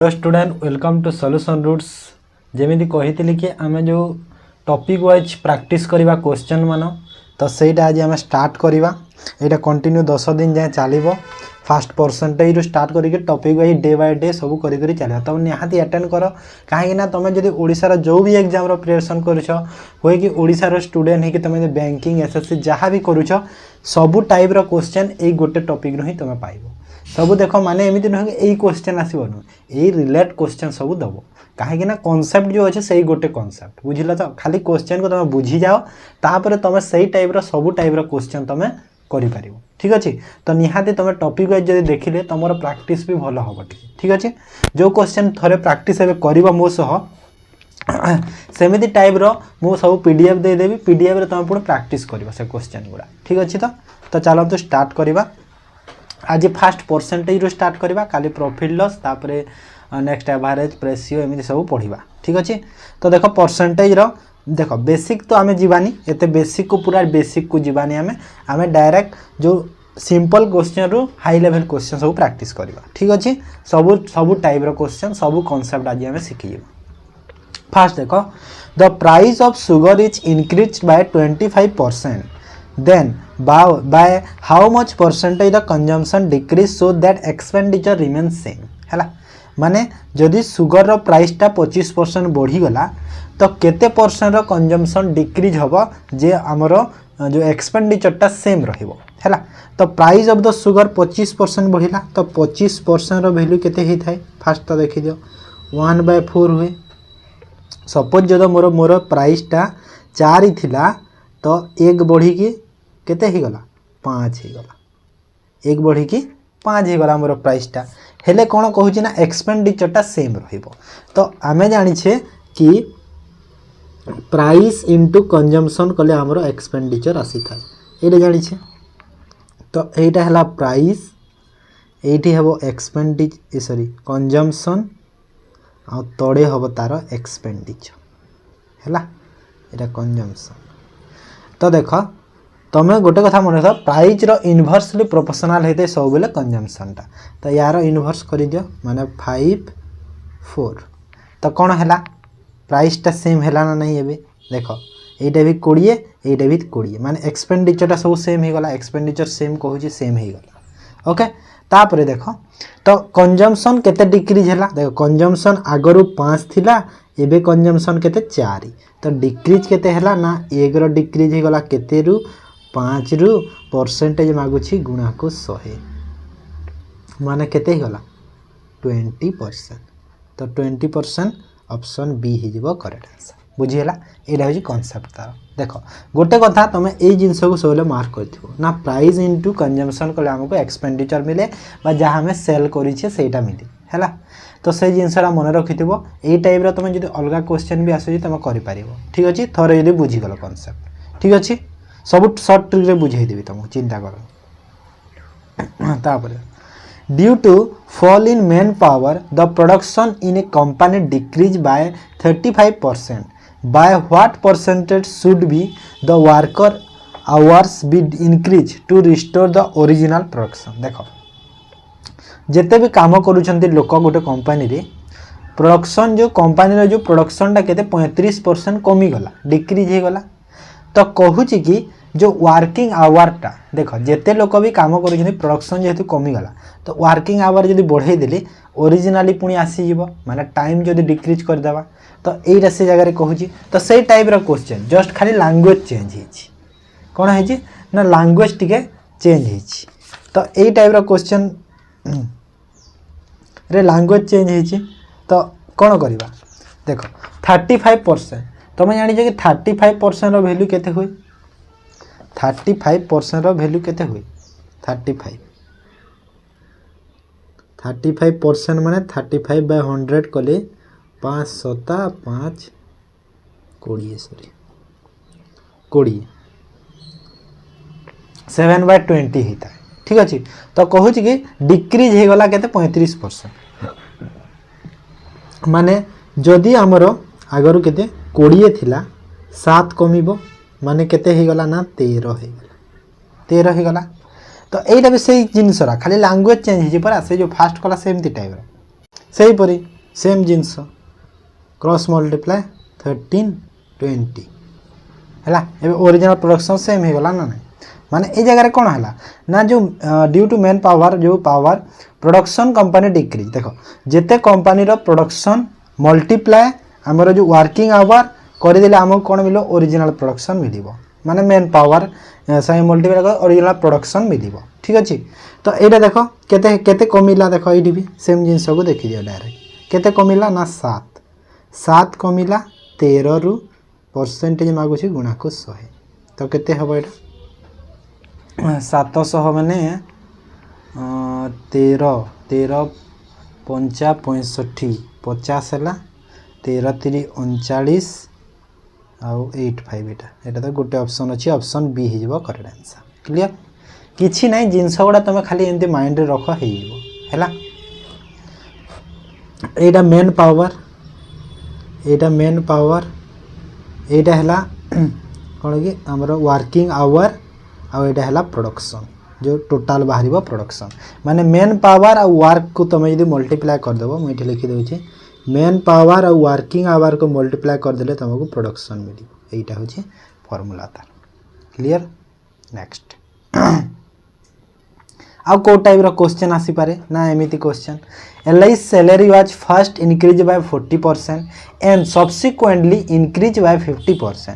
Hello student, welcome to solution roots. जेमिति कही कि आम जो टॉपिक वाइज प्रैक्टिस करवा क्वेश्चन मान तो सहीटा आज आम स्टार्ट करवा। यहाँ कंटिन्यू 10 दिन जाए चलो। फास्ट परसेंटेज स्टार्ट करके topic wise day by day सब कर चलो। तुम निहाती अटेंड कर कहीं तुम जब ओडिशार जो भी एग्जाम प्रिपरेशन करुए कि ओडिशार स्टूडेंट हो तुम बैंकिंग एसएससी जहाँ भी करुच सबू टाइप रो क्वेश्चन यही गोटे टॉपिक रू ही तुम पाइब। सब देख माने एमती नुह कि यही क्वेश्चन आसो यही रिलेट क्वेश्चन सब दब कहीं कॉन्सेप्ट जो अच्छे से गोटे कॉन्सेप्ट बुझल तो खाली क्वेश्चन को तुम बुझी जाओ तापर तुम सही टाइप सब टाइप क्वेश्चन तुम कर ठीक अच्छे। तो निहाती तुम टॉपिक वाइज जब देखिले तुम प्रैक्टिस भी भल हम ठीक अच्छे। जो क्वेश्चन थोड़े प्रैक्टिस कर मो सह सेमती टाइप रो सब पीडीएफ देदेवी। पीडीएफ रे तुम पुणी प्रैक्टिस कर से क्वेश्चन गुड़ा ठीक अच्छे। तो चलो स्टार्ट करवा। आज फास्ट परसेंटेज रू स्टार्ट करवा, काली प्रॉफिट लॉस, तापरे नेक्स्ट एवरेज प्रेसियो एमती सब पढ़ा ठीक अच्छे। तो देख परसेंटेज रो देख बेसिक तो आम जीवानी एते बेसिक को पूरा बेसिक को जीवानी आम डायरेक्ट जो सिंपल क्वेश्चन रू हाई लेवल क्वेश्चन सब प्रैक्टिस करवा ठीक अच्छे। सबू टाइप रो क्वेश्चन सबू कॉन्सेप्ट आज आम शिखी। फास्ट देख the price of sugar is increase by 25%, then by how much percentage the consumption decrease so that expenditure remains same है माने जदि सुगर रो प्राइस टा 25% बढ़ी गला तो केते परसेंट रो कंजम्पशन डिक्रीज होबो जे हमरो जो एक्सपेंडिचर टा सेम रहिबो है। तो प्राइस ऑफ द सुगर 25% बढ़िला तो 25% रो वैल्यू केते ही थाए फास्ट तो देखि दियो 1/4 हुए। सपोज जदि मोर प्राइस टा 4 ही थिला तो 1 बढ़ी की केते ही गला 5 ही गला, 1 बढ़ी की 5 ही गला मोर प्राइस टा। हेले कौन कहूँ ना एक्सपेंडिचर टा सेम रहिबो। तो आमे जानी छे कि प्राइस इंटू कंजम्पशन कले हमरो एक्सपेंडिचर आसी था ये जानी छे। तो एटा हला प्राइस एठी हेबो एक्सपेंडिचर सॉरी कंजम्पशन आ तोड़े हबो तारो एक्सपेंडिचर हैला एटा कंजम्पशन। तो देख तुम गोटे कथा मन रख प्राइस रो इनवर्सली प्रोपोर्शनल होते सब बेले कंजम्पशन टा। तो यार इनवर्स कर दियो माने 5/4। तो कौन है प्राइस टा सेम है ना नहीं ये देख ये भी 20 ये भी 20 माने एक्सपेंडिचर टा सब सेम हो गला। एक्सपेंडिचर सेम कहूँ सेम हो गला ओके। तापर देख तो कंजम्पशन केते डिक्रीज है देख कंजम्पशन आगरू 5 थिला एबे कंजम्पशन केते 4 तो डिक्रीज केते हैला ना 1 रो डिक्रीज हो गला केते रु 5 रु परसेंटेज मागुछि गुणा को 100 माने केते गला 20%। तो 20% ऑप्शन बी ही जीवो करेक्ट आंसर बुझीला। एटा होची कांसेप्ट तार। देखो गोटे कथा तुम ए जिंस को सबले मार्क करथिबो ना प्राइस इनटू कंजम्पशन कले हमको एक्सपेंडिचर मिले बा जहाँ हमें सेल करिछे सेटा मिले हैला। तो से जिनसरा मन रखिथिबो ए टाइप रो तुम जदि अलगा क्वेश्चन भी आसुची तुम करि पारिबो ठीक अछि। थरे जदि बुझी गलो कांसेप्ट ठीक अछि सब शॉर्ट ट्रिक रे बुझाई देबी तुमको चिंता कर। तापर due to fall in manpower the production in a company decrease by 35%, by what percentage should be the worker hours be increase to restore the original production. देखो जिते भी काम करुछंती लोक गोटे कंपनी रे प्रोडक्शन जो कंपनी रो जो production टा केते 35% कमी गला डिक्रीज हे गला। तो कहूँ कि जो वर्किंग आवर टा देख जिते लोक भी काम कर प्रोडक्शन जेहेतु कमीगला तो वर्किंग आवर जब बढ़े देली ओरिजिनाली पुणी आसीज माने टाइम जब डिक्रीज करदेवा तो यहीटा से जगह कहूँ। तो से टाइप रो क्वेश्चन जस्ट खाली लैंग्वेज चेंज होती कौन है ना लैंग्वेज टिके चेंज होती। तो यही टाइप रो क्वेश्चन रे लैंग्वेज चेंज होती तो कौन करवा देख 35% तुम जानी कि 35% रो वैल्यू केते हुए 35% रो वैल्यू केते हुए 35% माने 35/100 कले 5 7 5 20 सॉरी 20 7/20 होता है ठीक अच्छे। तो कहूँ कि डिक्रीज हो गला केते 35% माने जदि आमर आगरू केते 20 थिला 7 कमिबो माने केते ही गला ना 13 ही गला। तो यहीटा भी से जिनसरा खाली लैंग्वेज चेंज हो से जो फास्ट कला सेमती टाइप से ही परी सेम जिनस क्रॉस मल्टीप्लाई 13 20 है ओरिजिनल प्रोडक्शन सेम हो गला ना नहीं माने ए जगह कौन है ना जो ड्यू टू मेन पावर जो पावर प्रोडक्शन कंपनी डिक्रीज देख जिते कंपनी प्रोडक्शन मल्टीप्लाई आमर जो वर्किंग आवर करदेले आमको कौन मिलो ओरिजिनल प्रोडक्शन मिल माने मेन पावर से मल्टीप्लाई ओरिजिनल प्रोडक्शन मिल ठीक अच्छे तो यहाँ देख केते केते कमिला देख ये भी सेम जिनस को देखी दियो डायरेक्ट केते कमिला ना 7 कमिला 13 रु परसेंटेज मागुची गुणा को 100 तो केते हम यहाँ 700 माने 13 पंचा 65 50 है 13 3 39 आउ 85 यहाँ तो गोटे ऑप्शन अच्छी ऑप्शन बी हो करेक्ट आंसर क्लियर किसी ना जिनस गुड़ा तुम खाली एमती माइंड रख है यहाँ मेन पावर यहाँ मेन पावर यहाँ है कौन कि आमर वर्किंग आवर आउटा है प्रोडक्शन जो टोटाल बाहर प्रोडक्शन माने मेन पावर आ वर्क को तुम यदि मल्टीप्लाई करदेव मुझे लिखिदे मेन पावर आ वर्किंग आवर को मल्टीप्लाई करदे तुमको प्रोडक्शन मिल यहाँ हूँ फॉर्मूला तार क्लियर नेक्स्ट आउ को टाइप रो क्वेश्चन आसी पारे ना एमिति question Ali salary was first increase by 40% and subsequently increase by 50%.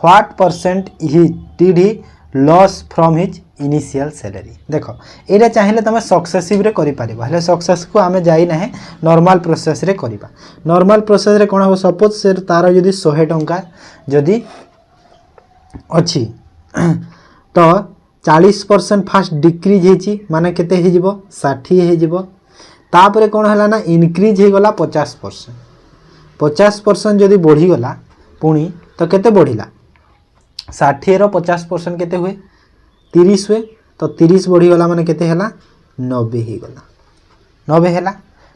What percent did he loss from his initial salary. देख ये चाहिए तुम सक्सेसिव रे करि पारिबो हेले सक्सेस को आमे जाई ना नॉर्मल प्रोसेस रे करिबा. नॉर्मल प्रोसेस रे कोन हो सपोज से तार जदी 100 टंका जदी अछि तो 40% फास्ट डिक्रीज हेची माने केते हे जिवो 60 हे जिवो. तापरे कोन हला ना इनक्रीज हे गला 50%. 50% जदी बढ़ी गला पुणी तो केते बढ़िला 60 रो 50% केते हुए 30 हुए तो 30 बढ़ी गला माने केते हला 90 हे गला 90 हैला.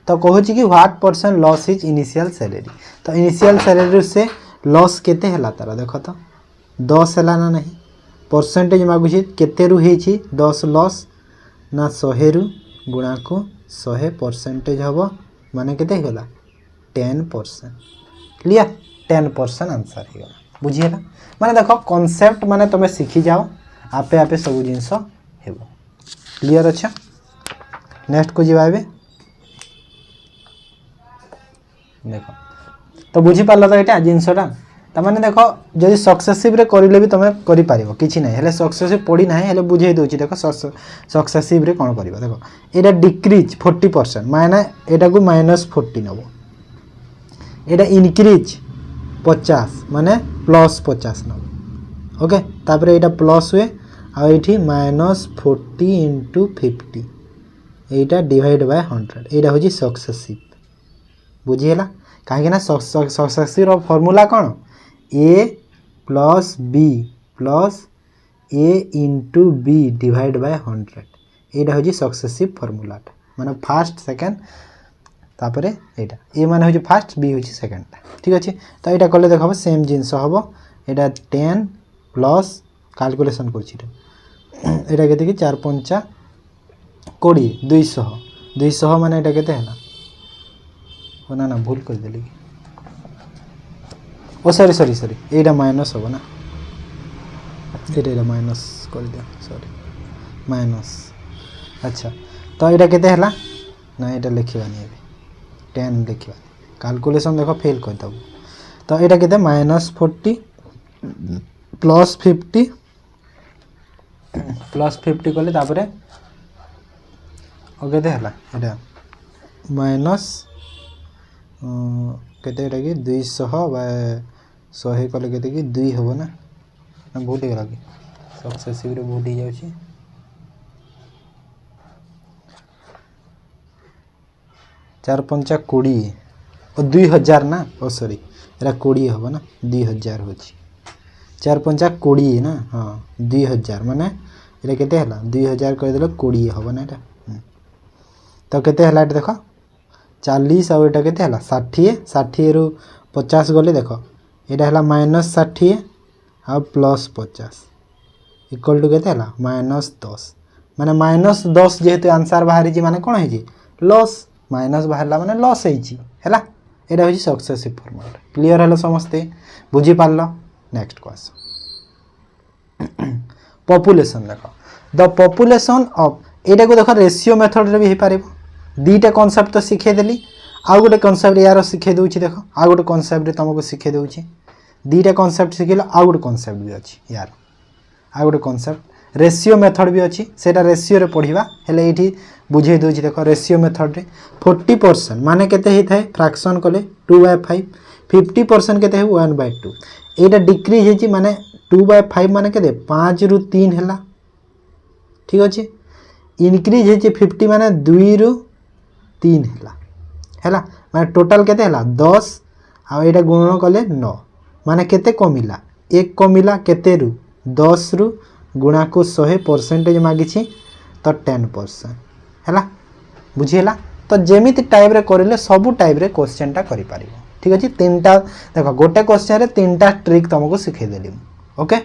तो कहू छी कि what percent loss is initial salary. तो इनिशियल सैलरी से लॉस केते हला तारा देखो तो 10 हला ना नहीं परसेंटेज मागुची केते रु हेची 10 लॉस ना 100 रु गुणा को 100 परसेंटेज हबो माने केते होला 10%. क्लियर 10% आंसर हे गला बुझिएला. माने देखो कांसेप्ट माने तुम सीखी जाओ आपे आपे सब जिंस हेबो. क्लियर अच्छा नेक्स्ट को जीवा एबे देखो तो बुझी पारला तो एटा जिंसटा तमाने देखो जदि सक्सेसिव रे करिले भी तुम करि पारिबो किछि नै हेले सक्सेसिव पड़ी नै हेले बुझाई दोछि. देखो सक्सेसिव रे कोन करिबो देखो एटा डिक्रीज 40% माने एटा को -40 नबो. एटा इंक्रीज 50 माने +50 नबो. ओके तापरे एटा प्लस हुए आ एठी -40 * 50 एटा डिवाइड बाय 100 एटा होजी सक्सेसिव बुझिएला. काहे ना सक्सेसिव रो फार्मूला कोन a + b + a * b divide by 100 एटा होजी सक्सेसिव फार्मूला माने फर्स्ट सेकंड तापरे एटा a माने होजी फर्स्ट b होजी सेकंड. ठीक अछि तो एटा करले देखबो सेम जिंस हबो एटा 10 प्लस कैलकुलेशन करछि एटा केते कि 4 5 20 200 माने एटा केते हला ना ना भूल कर देली ओ सॉरी एटा माइनस होबो ना एटा माइनस कर दिया सॉरी माइनस. अच्छा तो एटा केते हला ना एटा लिखिबानी एबे 10 लिखिबा कैलकुलेशन देखो फेल कर दबो. तो एटा केते -40 +50 कले तापरे ओके दे हला एटा माइनस केते एटा कि 200 बा 100 कले केते कि 2 होबो ना भूल गेला कि सक्सेसिव रे भूल जाउ छी. चार 5 20 और 2000 ना ओ सॉरी एरा 20 होबो ना 2000 होची 4 5 20 ना हां 2000 माने एरा केते हला 2000 कर देलो 20 होबो ना एटा. तो केते हला एटा देखो 40 और एटा केते हला 60 रु 50 गले देखो एटा हला -60 और +50 इक्वल टू केते हला -10 माने -10 जेहेतु आंसर बाहरी जी माने कोन हे जी लॉस माइनस बाहरला माने लॉस होईची हैला एटा होची सक्सेसिव फॉर्मूला क्लियर हलो समस्ते बुझी पारलो नेक्स्ट क्वेश्चन पॉपुलेशन देखो द पॉपुलेशन ऑफ एटा को देखो रेशियो मेथड रे भी हे पारिबो दीटा कांसेप्ट तो सिखे देली आउ गोटे कांसेप्ट यार सिखे दउची देखो आउ गोटे कांसेप्ट रे तुमको सिखे दउची दीटा कांसेप्ट सिखिलो आउ गोटे कांसेप्ट भी अछि यार आउ गोटे कांसेप्ट रेशियो मेथड भी अछि सेटा रेशियो रे पढिबा हेले एठी बुझे दउची देखो रेशियो मेथड रे 40% माने केते हे थाए फ्रैक्शन कले 2/5 50% केते हे 1/2 एटा डिक्रीज हेची माने 2/5 माने केते 5 रु 3 हैला ठीक अछि इनक्रीज हेची 50 माने 2 रु 3 हैला माने टोटल केते हैला 10 आ एटा गुणन कले 9 माने केते कमिला 1 कमिला केते रु 10 रु गुणा को 100% मागिछि तो 10% हैला बुझिला तो जेमिति टाइप रे करिले सब टाइप रे क्वेश्चन टा करि पारिबो ठीक अछि तीनटा देखो गोटे क्वेश्चन रे तीनटा ट्रिक तुमको सिखे देली ओके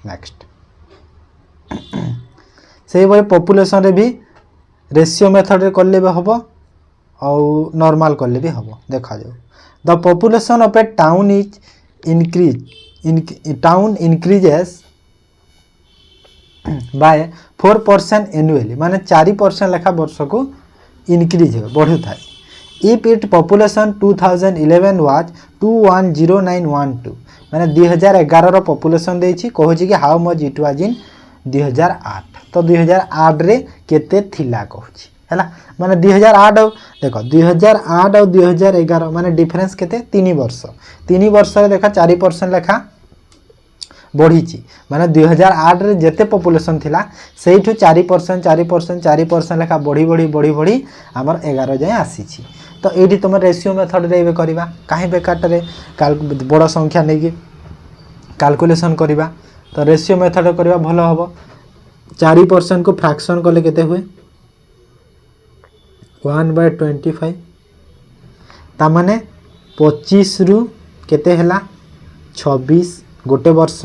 नेक्स्ट से भाई पॉपुलेशन रे भी रेशियो मेथड रे करले भी हबो और नॉर्मल करले भी हबो देखा जाओ the population of A town is town increases by 4% annually माने 4% लेखा वर्ष को इंक्रीज हो बढ़ु थाए इफ इट पॉपुलेशन 2011 वाज 210912 माने 2011 रो पॉपुलेशन देछि कहूछि कि how much it was in 2008 तो 2008 रे केते थिला कहूछि हैला माने 2008 देखो 2008 और 2011 माने डिफरेंस केते 3 वर्ष रे देखा 4% लेखा बढ़ी माने 2008 रे जेते पॉपुलेशन थिला सेइठु 4% लेखा बढ़ी हमर 11 जाय आसीछि तो एठी तुम रेशियो मेथड रे एबे करबा काहे बेकाट रे बड़ संख्या नै कि कैलकुलेशन करबा तो रेशियो मेथड करबा भलो हबो 4% को फ्रैक्शन करले केते हुए 1/25 ता माने 25 रु केते हला 26 गोटे वर्ष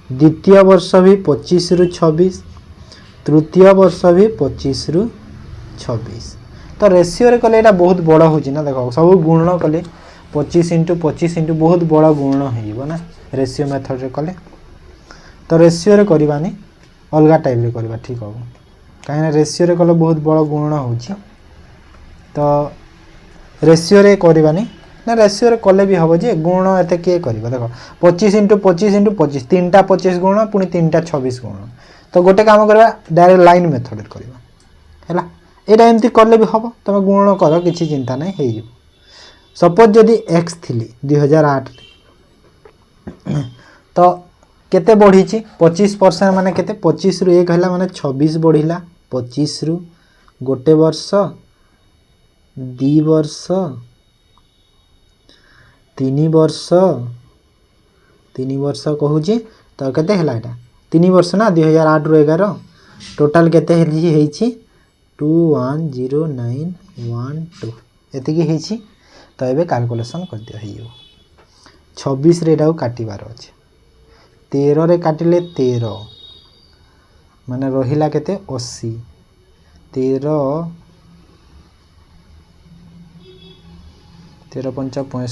द्वितीय वर्ष भी 25 रु 26 तृतीय वर्ष भी 25 रु 26 तो रेशियो रे कले एटा बहुत बड़ होची ना देखो सब गुणन कले 25 * 25 * बहुत बड़ गुणन हेइबो ना रेशियो मेथड रे कले तो रेशियो रे करबानी अलगा टाइप रे करबा ठीक हो काहे ना रेशियो रे कले बहुत बड़ गुणन होची तो रेशियो रे करबानी ना रेशियो रे कले भी हबो जे गुण एते के करबा देखो 25 * 25 * 25 तीनटा 25 गुण पुनी तीनटा 26 गुण तो गोटे काम करबा डायरेक्ट लाइन मेथड रे करबा हैला एटा एमती करले भी हबो तमे गुण करो किछि चिंता नै हेइ सपोज जदी x थिली 2008 तो केते बढ़ी छि 25% माने केते 25 रु 1 हला माने 26 बढ़िला 25 रु गोटे वर्ष 2 वर्ष 3 वर्ष कहूची तो केते हला एटा 3 वर्ष ना 2008 रु 11 टोटल केते हेछि 210912 एति की हेछि तो एबे कैलकुलेशन कर दियो हेयो 26 रे एटाउ काटिबार अछि 13 रे काटिले 13 माने रहिला केते 80 13 5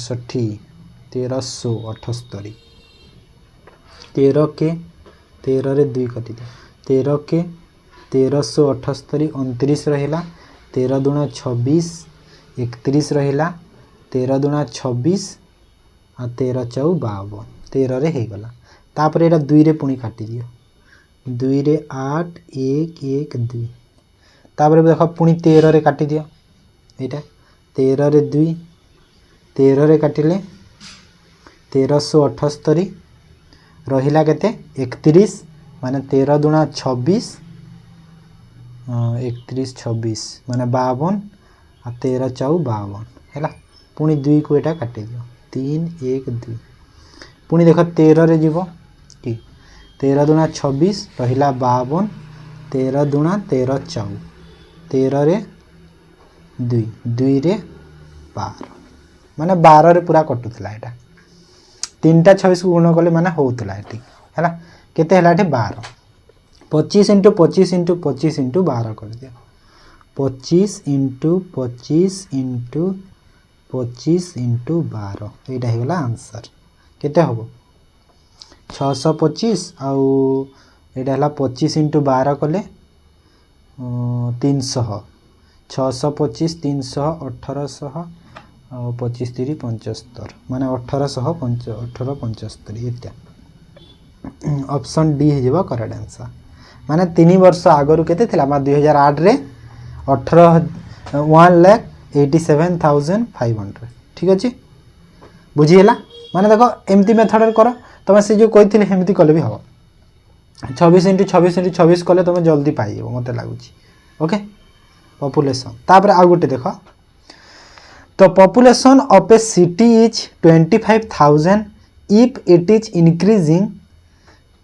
65 1378 13 के 13 रे 2 कटि दे 13 के 1378 29 रहिला 13 दूना 26 31 रहिला 13 दूना 26 आ 13 चौ 52 13 रे हे गला तापर एटा 2 रे पुनी काटि दियो 2 रे 8 1 1 2 तापर देखो पुनी 13 रे काटि दियो एटा 13 रे 2 13 रे काटिले 1378 रहिला केते 31 माने 13 दूना 26 31 26 माने 52 आ 13 चौ 52 हैला पुनी 2 को एटा काटि दियो 3 1 2 पुनी देखो 13 रे जीवो की 13 दूना 26 रहिला 52 13 दूना 13 चौ 13 रे 2 2 रे 12 माने 12 रे पूरा कटुतला एटा तीनटा 26 गुण कले माने होउतला एटी हैला केते हैला एटी 12 25 * 25 * 25 * 12 कर दिया 25 इंटू 25 इंटू 25 इंटू 12 यहाँ होगा आंसर केते हम 625 आउ यहाँ है 25 इंटू 12 कले 300 625 300 1800 और 25 3 75 माने 1875 इत्या ऑप्शन डी हो करेक्ट आंसर माने 3 वर्ष आगरू केते थिला 2008 रे 1,87,500 ठीक अच्छे बुझीगला माने देखो एमती मेथड कर तुम से जो कही एमती कले भी हम 26 इंटू 26 इंटू 26 कले तुम जल्दी पाइब मत लगुच ओके पॉपुलेशन तापर आ गोटे देख तो population of A city is 25,000 if it is increasing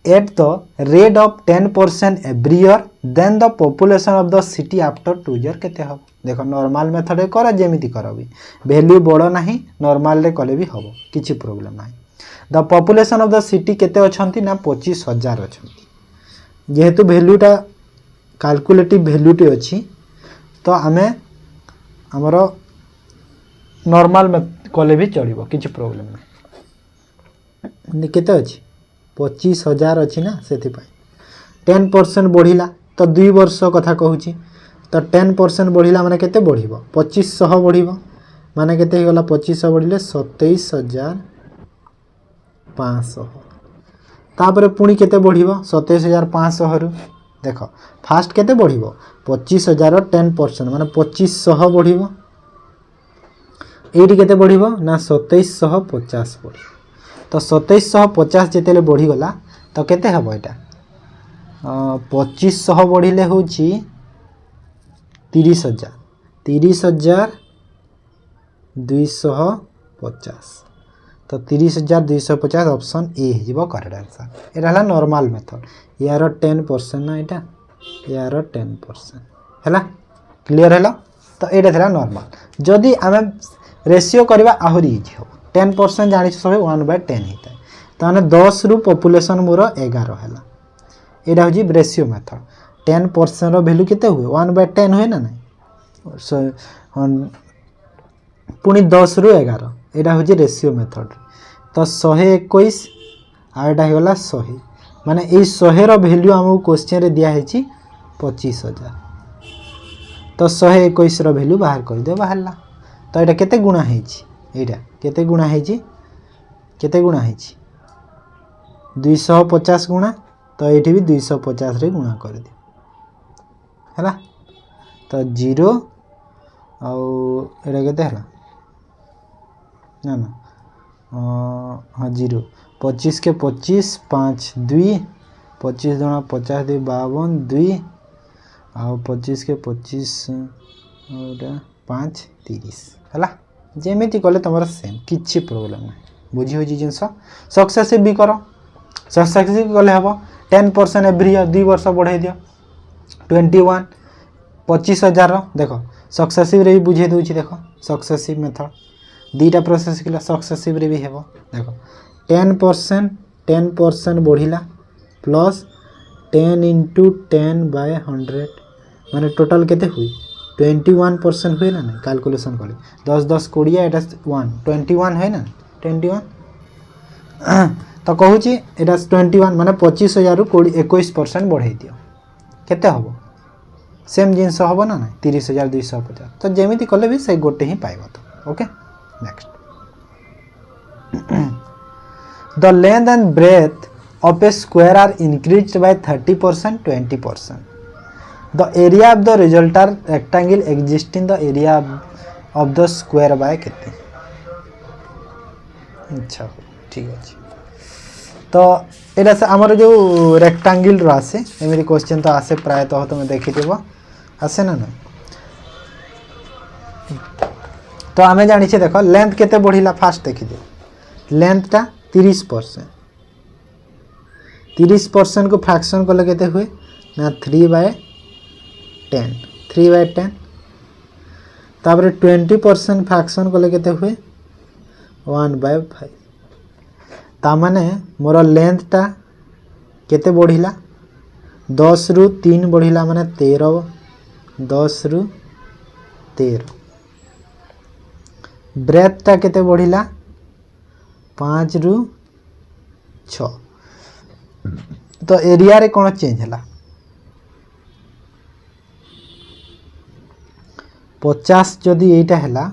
at the rate of 10% every year then the population of the city after 2 year केते हो देखो नॉर्मल मेथड कर जेमिति कर भी वैल्यू बड़ नाही नॉर्मल रे कले भी हबो किछि प्रॉब्लम नाही the population of the city केते अछंती ना 25,000 अछंती जेहेतु वैल्यूटा कैलकुलेटिव वैल्यूटी अछि तो आमे हमरो नॉर्मल में कले भी चलिबो किछि प्रॉब्लम नाही केते अछि 25,000 अच्छी ना से 10% बढ़िला तो 2 वर्ष कथा कहूँ तो 10% बढ़िला माने केते बढ़िबो 2500 बढ़िबो माने केते गला 2500 बढ़िले 27,500 तापर पुणी केते बढ़िबो 27,500 रु देखो फास्ट केते बढ़िबो 25,000 10% माने 2500 बढ़िबो एठी केते बढ़िबो ना 2750 बढ़िबो तो 2750 जिते बढ़ीगला तो केते हम यहाँ 2500 बढ़िले हूँ 30,000 30,250 तो 30,250 ऑप्शन ए हो करेक्ट आंसर यहाँ है नॉर्मल मेथड यार 10% ना यहाँ यार 10% है क्लीयर है तो यहाँ था नॉर्मल जदि आम रेशियो करवा आहरी इजी हो 10% जानी सब 1/10 होता है तो 10 रु पॉपुलेशन मोर 11 है यहाँ हूँ रेशियो मेथड 10% वैल्यू केते हुए 1/10 हुए ना नहीं पुणी 10 रु 11 यहाँ हूँ रेशियो मेथड तो 121 आटा होगा 100 माने ये 100 वैल्यू आमको क्वेश्चन रे दिया है 25,000 तो 121 वैल्यू बाहर कर दियो बाहरला तो यहाँ केते गुणा है यहाँ केते गुणा है 250 गुणा तो ये भी 250 रे गुणा कर दियो है तो 0 आउ एटा केते है ना ना हाँ 0 25 के 25 5 2 25 दुना 50 2 52 2 आउ 25 के 25 5 30 है जेमिति कले तुम सेम किसी प्रॉब्लम ना बुझी हो जिनस सक्सेसिव भी कर सक्सेसिव कले हम 10% एवरी ईयर 2 वर्ष बढ़ाई दियो 21 25,000 देख सक्सेसिव रे भी बुझे दूची देख सक्सेसिव मेथड दीटा प्रोसेस किला सक्सेसिव रे भी हेबो देख 10% बढ़िला प्लस 10 इंटू 10/100 माने टोटल केते हुई 21% हुए ना नहीं कैलकुलेशन कले 10 10 20 एटा 21 है ना 21 तो कहूँ एटा 21 माने 25,000 रु 21% बढ़ाई दियो केते हबो सेम जिनस हबो ना ना 30,250 तो जेमिति कले भी से गोटे ही पाइबो तो okay next the length and breadth of a square are increased by 30% 20% the area of the resultant rectangle exists in the area of the square by केते अच्छा ठीक अच्छे तो यहाँ से आमर जो रेक्टांगल आसे एमती क्वेश्चन तो आसे प्रायतः तुम देखिथिबो आसे ना ना तो आम जानी देख लेंथ केते बढ़िला फास्ट देखी दियो लेंथटा 30% को फ्रैक्शन कले केते हुए ना 3/10 तापर 20% फ्रैक्शन कले केते हुए 1/5 तामाने मोर लेंथटा केते बढ़िला 10 रु 3 बढ़िला माने 13 10 रु 13 ब्रेथटा केते बढ़िला 5 रु 6 तो एरिया रे कोन चेंज हला 50 जदि एटा हला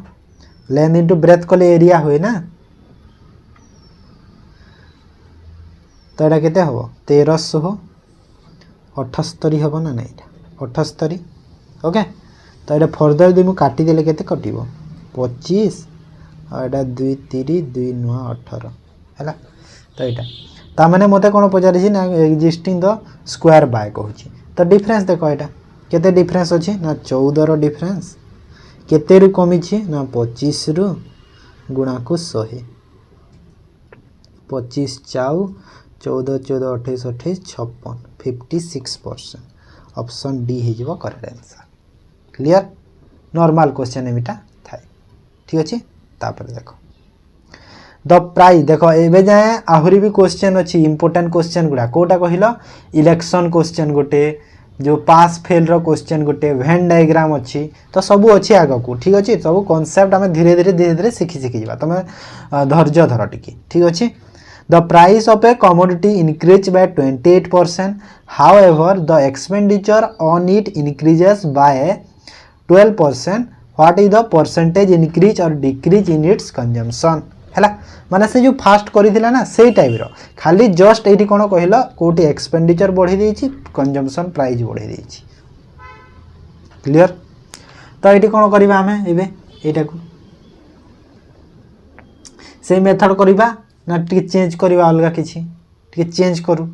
लेंथ इनटू ब्रेथ कले एरिया होए ना तो एटा केते हबो 1378 हबो ना नहीं 78 ओके तो एटा फर्दर दि मु काटी देले केते कटिबो 25 और एटा 2 3 2 9 18 हैला तो एटा ता माने मते कोन पचारि छी ना एक्जिस्टिंग द स्क्वायर बाय कहूची तो डिफरेंस देखो एटा केते डिफरेंस अछि ना 14 रो डिफरेंस केते रु कमी छी ना 25 रु गुणा को 100 25 चाउ 14 14 28 28 56 56% ऑप्शन डी हे जीवो correct answer clear normal question एमिटा थाए ठीक अछि तापर देखो द प्राइस देखो एबे जाए आहुरी भी क्वेश्चन अछि इंपोर्टेंट क्वेश्चन गुडा कोटा कहिलो इलेक्शन क्वेश्चन गोटे जो पास फेल रो क्वेश्चन गोटे वेन डायग्राम अछि तो सब अछि आगो को ठीक अछि सब कांसेप्ट हमें धीरे धीरे सीखी जीवा तमे धैर्य धर टिके ठीक अछि The price of a commodity increased by 28%. However, the expenditure on it increases by 12%. What is the percentage increase or decrease in its consumption? हैला माने से जो फास्ट करिथिला ना सेही टाइप रो खाली जस्ट एठी कोन कहिलो कोठी एक्सपेंडिचर बढ़ी देछि कंजम्पशन प्राइस बढ़ी देछि क्लियर तो एठी कोन करिबा हमें एबे एटा को से मेथड करिबा ना टी चेंज करवा अलग किसी टी चेंज करू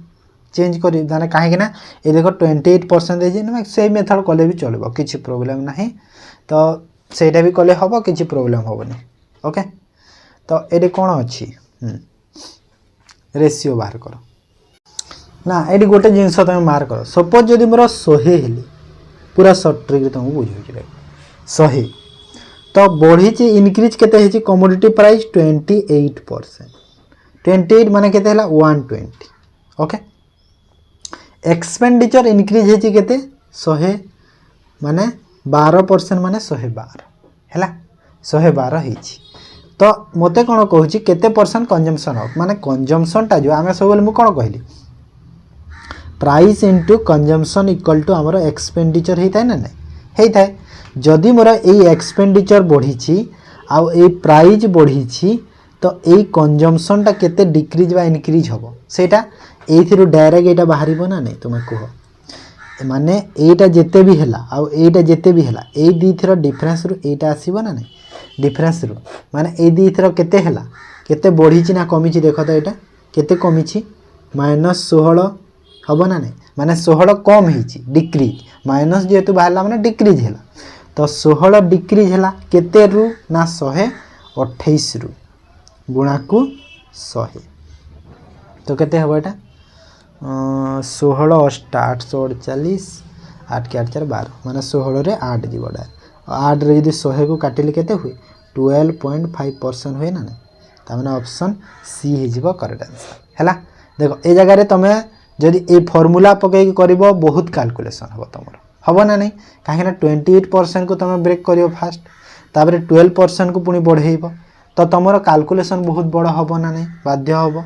चेंज करी दाने काहे ना ए देखो 28% दे जे ना से मेथड कले भी चलबो किछि प्रॉब्लम नाही तो सेटा भी कले हबो किछि प्रॉब्लम हबोनी ओके तो एडी कोन अछि रेशियो बाहर करो ना एडी गोटे जिंस तमे मार करो सपोज जदी मोर 100 हेली पूरा शॉर्ट ट्रिक तुम बुझै छै 100 तो बढ़ी छि इंक्रीज केते हे छि कमोडिटी प्राइस 28% 28 माने केते हला 120 ओके एक्सपेंडिचर इंक्रीज हे छि केते 100 माने 12% माने 112 हैला 112 हे छि तो मते कोन कहू छि केते परसेंट कंजम्पशन हो माने कंजम्पशन ता जो आमे सब मु कोन कहली price into consumption equal to हमर एक्सपेंडिचर हेताय ना नै हेताय जदि मोर ए एक्सपेंडिचर बढ़ी छि आ ए प्राइस बढ़ी छि तो ए कंजम्पशन ता केते डिक्रीज बा इंक्रीज होबो सेटा एथिरो डायरेक्ट एटा बाहरिबो ना नै तुमे कहो माने एटा जेते भी हला आ एटा जेते भी हला ए दी थरो डिफरेंस रु एटा आसीबो ना नै डिफरेंस रु माने ए दी थरो केते हला केते बढ़ी छि ना कमी छि देखो तो एटा केते कमी छि -16 हबो ना नै माने 16 कम हि छि डिक्रीज माइनस जेतु बाहरला माने डिक्रीज हला तो 16 डिक्रीज हला केते रु ना 128 रु गुणा को 100 तो केते हबो एटा 16 8 848 8 के 8 4 12 माने 16 रे 8 जीवडा 8 रे यदि 100 को काटिले केते हुए 12.5% हुए ना ता माने ऑप्शन सी हे जीवो करेक्ट आंसर हैला देखो ए जगह रे तमे जदि ए फार्मूला पके करबो बहुत कैलकुलेशन हबो तमरो हबो ना नहीं काहे ना 28% को तमे ब्रेक करियो फास्ट ताबरे 12% को पुनी बढ़ेइबो तो तमरो कैलकुलेशन बहुत बड़ हबो ना नहीं बाध्य हबो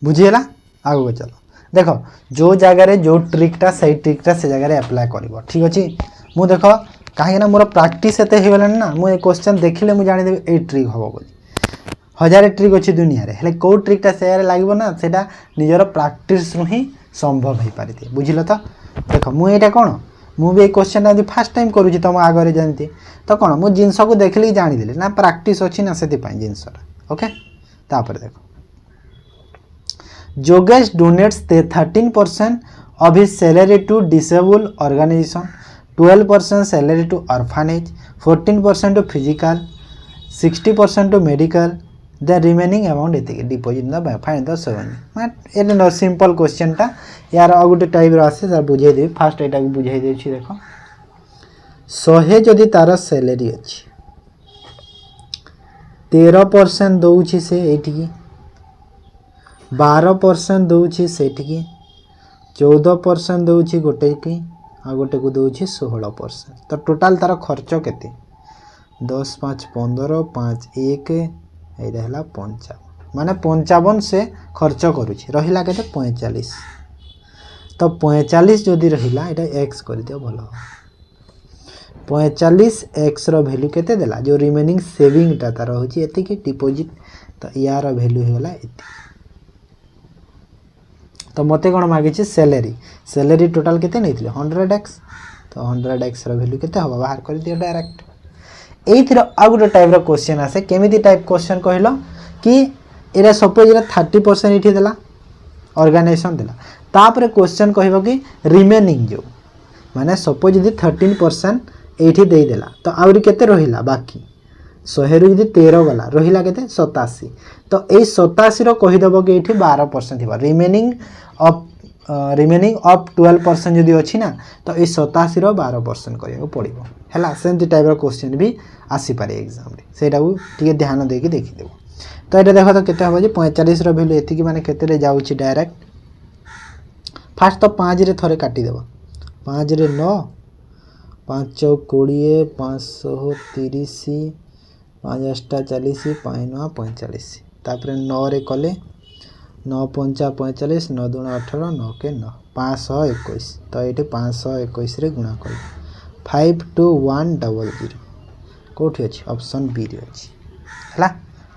बुझियला आगो चलो देखो जो जगह रे जो ट्रिकटा सही ट्रिकटा से जगह रे अप्लाई करबो ठीक अछि मु देखो काहे ना मोर प्रैक्टिस एते हे गेलन ना मु ए क्वेश्चन देखिले मु जानि देबे ए ट्रिक हबो बोली हजार ट्रिक अछि दुनिया रे हेले को ट्रिकटा से रे लागबो ना सेटा निजर प्रैक्टिस रु ही संभव हे पारिते बुझिलो तो देखो मु एटा कोन मु भी क्वेश्चन आज फर्स्ट टाइम करू छी तम आगरे जानती तो कोन मु जिंस को देखली जानि देले ना प्रैक्टिस अछि ना सेति पई जिंस ओके तापर देखो जोगेश donates 13% of his salary to disabled organization 12% salary to orphanage 14% to physical 60% to medical the remaining amount एते deposit the find the seven mat at no simple question टा यार आ गुटे टाइप रो आसे सर बुझाई दे फास्ट एटा को बुझाई दे छी देखो 100 जदी तार सैलरी अछि 13% दउ छी से एठी की 12% दउ छी सेठी की 14% दउ छी गोटे की आ गोटे को दूसरी 16%। तो टोटाल तार खर्च केते 10 5 15 5 1 एटा हला 55 माने 55 से खर्च करूछि रहिला केते 45। तो 45 जदि रहिला एटा x कर दियो भलो 45 x रो वैल्यू केते देला जो रिमेनिंग सेविंग टा तार होछि एति कि डिपॉजिट। तो यार वैल्यू हे गला एति। तो मते कोन मागी छी सैलरी टोटल केते नैथिले 100x। तो 100x रो वैल्यू केते होबा बाहर कर दियो डायरेक्ट। एथिर आ गुटे टाइप रो क्वेश्चन आसे केमिति टाइप क्वेश्चन कहलो कि एरा सपोज एरा 30% इठी देला ऑर्गेनाइजेशन देला तापर क्वेश्चन कहबो कि रिमेनिंग जो माने सपोज यदि 13% एठी देई देला तो आउरी केते रहिला बाकी 100 रु यदि 13 गला रहिला केते 87। तो ए 87 रो कहि देबो कि एठी 12% थिबा रिमेनिंग ऑफ 12% यदि अछि ना तो ए 87 रो 12% करियो पड़िबो हैला। सेंति टाइप रो क्वेश्चन भी आसी पारे एग्जाम रे सेटा को ठीक ध्यान देके देखि देबो। तो एटा देखो तो केते हबो जे 45 रो वैल्यू एति कि माने केते रे जाउछि डायरेक्ट फास्ट तो 5 रे थरे काटी देबो 5 रे 9 5 20 530 5 8 40 5 9 45 तापर 9 रे कले 9 5 45 9 2 18 9 के 9 521। तो ये 521 रे गुणा कर 52100 कोठी अछि ऑप्शन बी रे अछि हला।